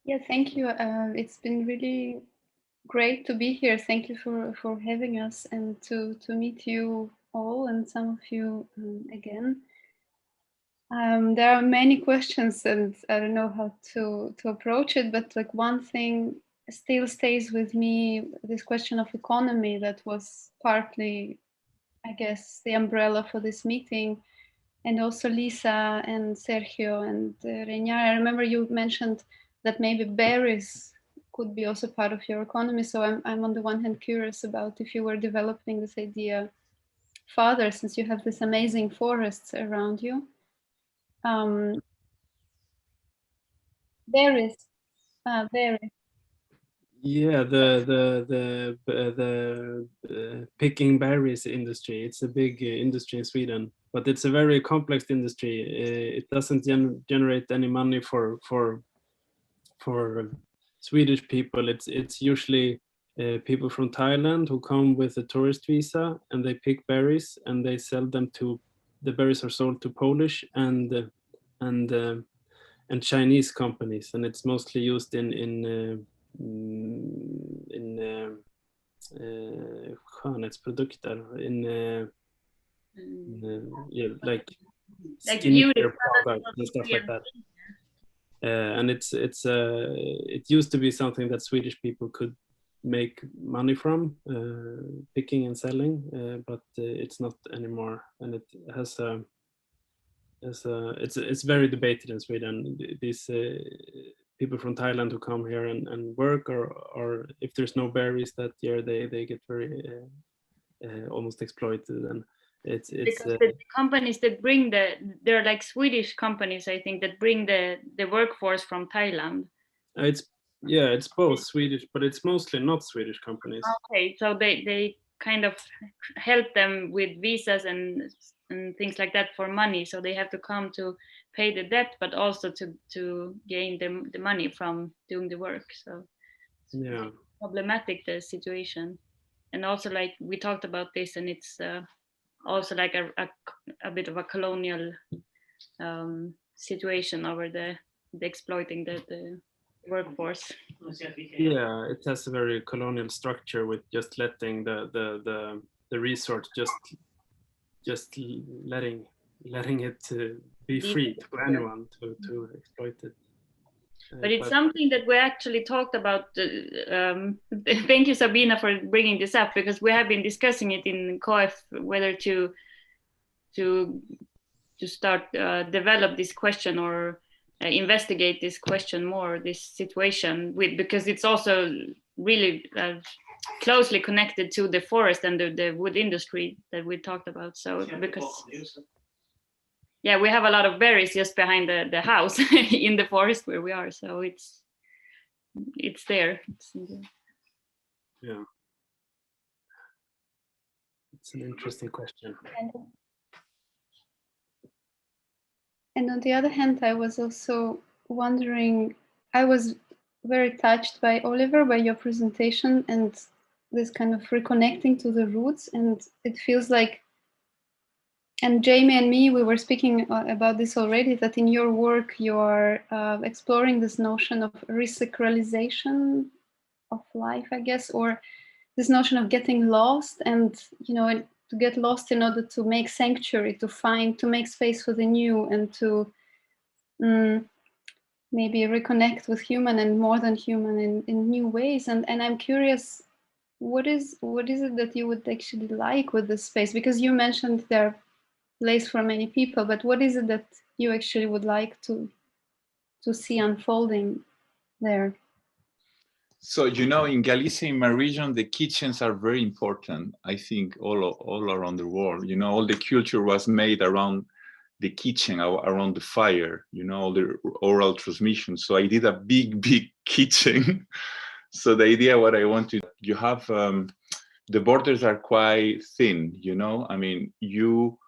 I: Yeah, thank you. It's been really great to be here. Thank you for having us and to meet you all and some of you again. There are many questions and I don't know how to approach it, but like one thing still stays with me, this question of economy that was partly, I guess, the umbrella for this meeting. And also Lisa and Sergio and Reñar, I remember you mentioned that maybe berries could be also part of your economy. So I'm on the one hand curious about if you were developing this idea further, since you have this amazing forests around you. Berries. Berries.
A: Yeah, the picking berries industry. It's a big industry in Sweden, but it's a very complex industry. It doesn't generate any money for Swedish people. It's usually people from Thailand who come with a tourist visa and they pick berries and they sell them to. The berries are sold to Polish and and Chinese companies, and it's mostly used in skönhetsprodukter, like skincare products and stuff like that. And it used to be something that Swedish people could make money from, picking and selling, but it's not anymore, and it has it's very debated in Sweden. These people from Thailand who come here and work, or if there's no berries that year, they get very almost exploited, and it's
B: because the companies that bring they're like Swedish companies, I think, that bring the workforce from Thailand.
A: It's both Swedish, but it's mostly not Swedish companies.
B: Okay, so they kind of help them with visas and things like that for money, so they have to come to pay the debt, but also to gain the money from doing the work. So
A: yeah,
B: problematic, the situation. And also, like we talked about this, and it's also like a bit of a colonial situation over the exploiting the workforce.
A: Yeah, it has a very colonial structure with just letting the resource just letting it be free to anyone to exploit it.
B: But it's something that we actually talked about. Thank you, Sabina, for bringing this up, because we have been discussing it in KF, whether to start develop this question or investigate this question more, this situation, because it's also really closely connected to the forest and the wood industry that we talked about. So because we have a lot of berries just behind the house in the forest where we are, so it's there.
A: Yeah, it's an interesting question.
I: And on the other hand, I was also wondering, I was very touched by Oliver, by your presentation, and this kind of reconnecting to the roots. And it feels like, and Jamie and me, we were speaking about this already, that in your work, you are exploring this notion of resacralization of life, I guess, or this notion of getting lost, and, to get lost in order to make sanctuary, to make space for the new, and to maybe reconnect with human and more than human in new ways. And I'm curious, what is it that you would actually like with this space? Because you mentioned there are places for many people, but what is it that you actually would like to see unfolding there?
O: So, in Galicia, in my region, the kitchens are very important, I think, all around the world. All the culture was made around the kitchen, around the fire, all the oral transmission. So I did a big kitchen. So the idea, what I wanted, you have, the borders are quite thin, I mean, you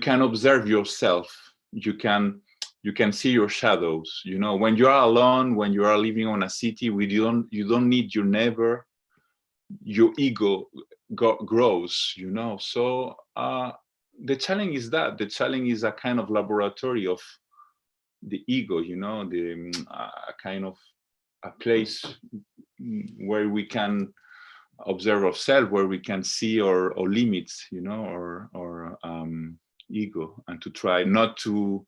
O: can observe yourself. You can see your shadows, when you are alone, when you are living on a city, you don't need your neighbor, your ego grows, So the challenge is that. The challenge is a kind of laboratory of the ego, a kind of a place where we can observe ourselves, where we can see our limits, or ego, and to try not to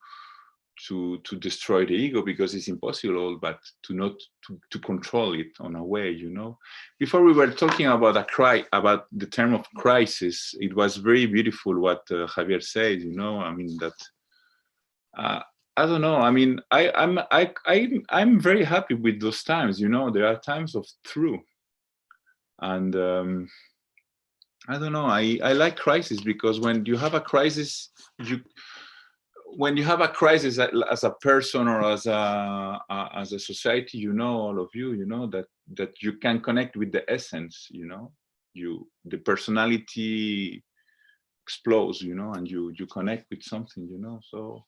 O: destroy the ego, because it's impossible, but to control it on a way, Before we were talking about about the term of crisis, it was very beautiful what Javier said, I mean, that I don't know, I mean, I'm very happy with those times, there are times of truth, and I don't know, I like crisis, because when you have a crisis, when you have a crisis as a person or as a society, all of you, that you can connect with the essence, the personality explodes, and you connect with something, So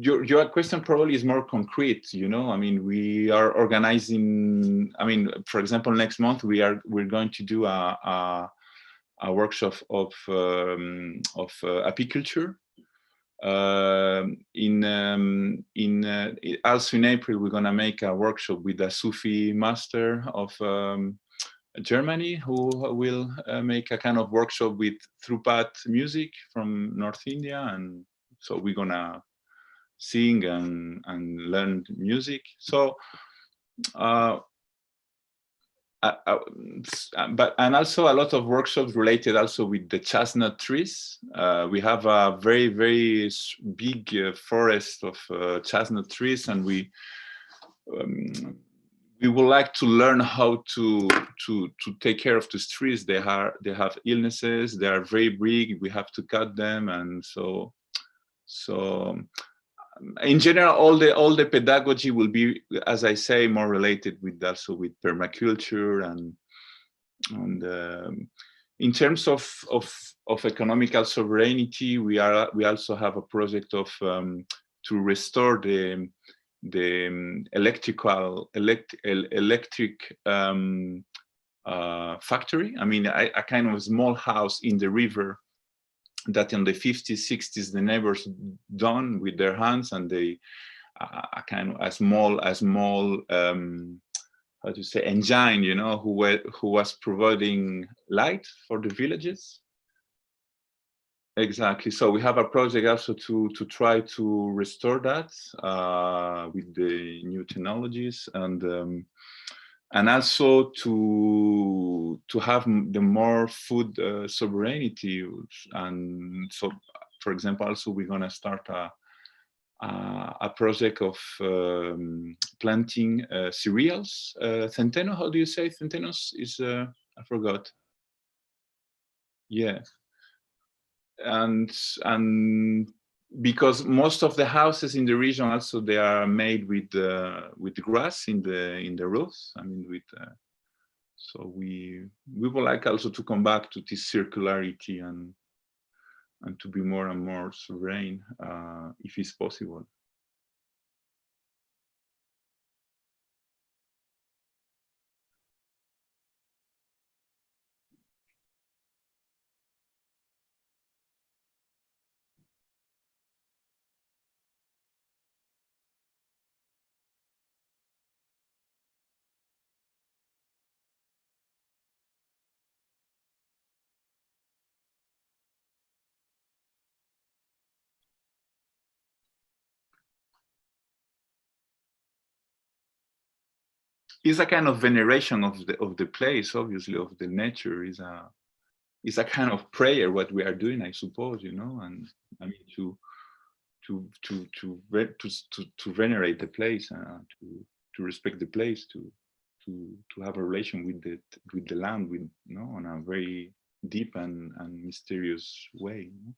O: your question probably is more concrete, I mean, we are organizing. I mean, for example, next month we're going to do a workshop of apiculture. Also in April, we're gonna make a workshop with a Sufi master of Germany, who will make a kind of workshop with Thrupat music from North India, and so we're gonna sing and learn music. So, and also a lot of workshops related also with the chestnut trees. We have a very, very big forest of chestnut trees, and we would like to learn how to take care of these trees. They have illnesses. They are very big. We have to cut them, and so in general, all the pedagogy will be, as I say, more related with also with permaculture and in terms of economical sovereignty, we also have a project of to restore the electric factory. I mean, a kind of small house in the river that in the 50s, 60s, the neighbors done with their hands, and they a kind of a small how to say, engine, you know, who was providing light for the villages. Exactly. So we have a project also to try to restore that with the new technologies, and also to have the more food sovereignty. And so, for example, also we're gonna start a project of planting cereals. Centeno, how do you say centenos? Is I forgot. Yeah. And because most of the houses in the region also they are made with grass in the roofs. I mean, so we would like also to come back to this circularity and to be more and more sovereign if it's possible. It's a kind of veneration of the place, obviously, of the nature. Is a kind of prayer what we are doing, I suppose, you know. And I mean to venerate the place, to respect the place, to have a relation with the land, with, you know, on a very deep and mysterious way. You know?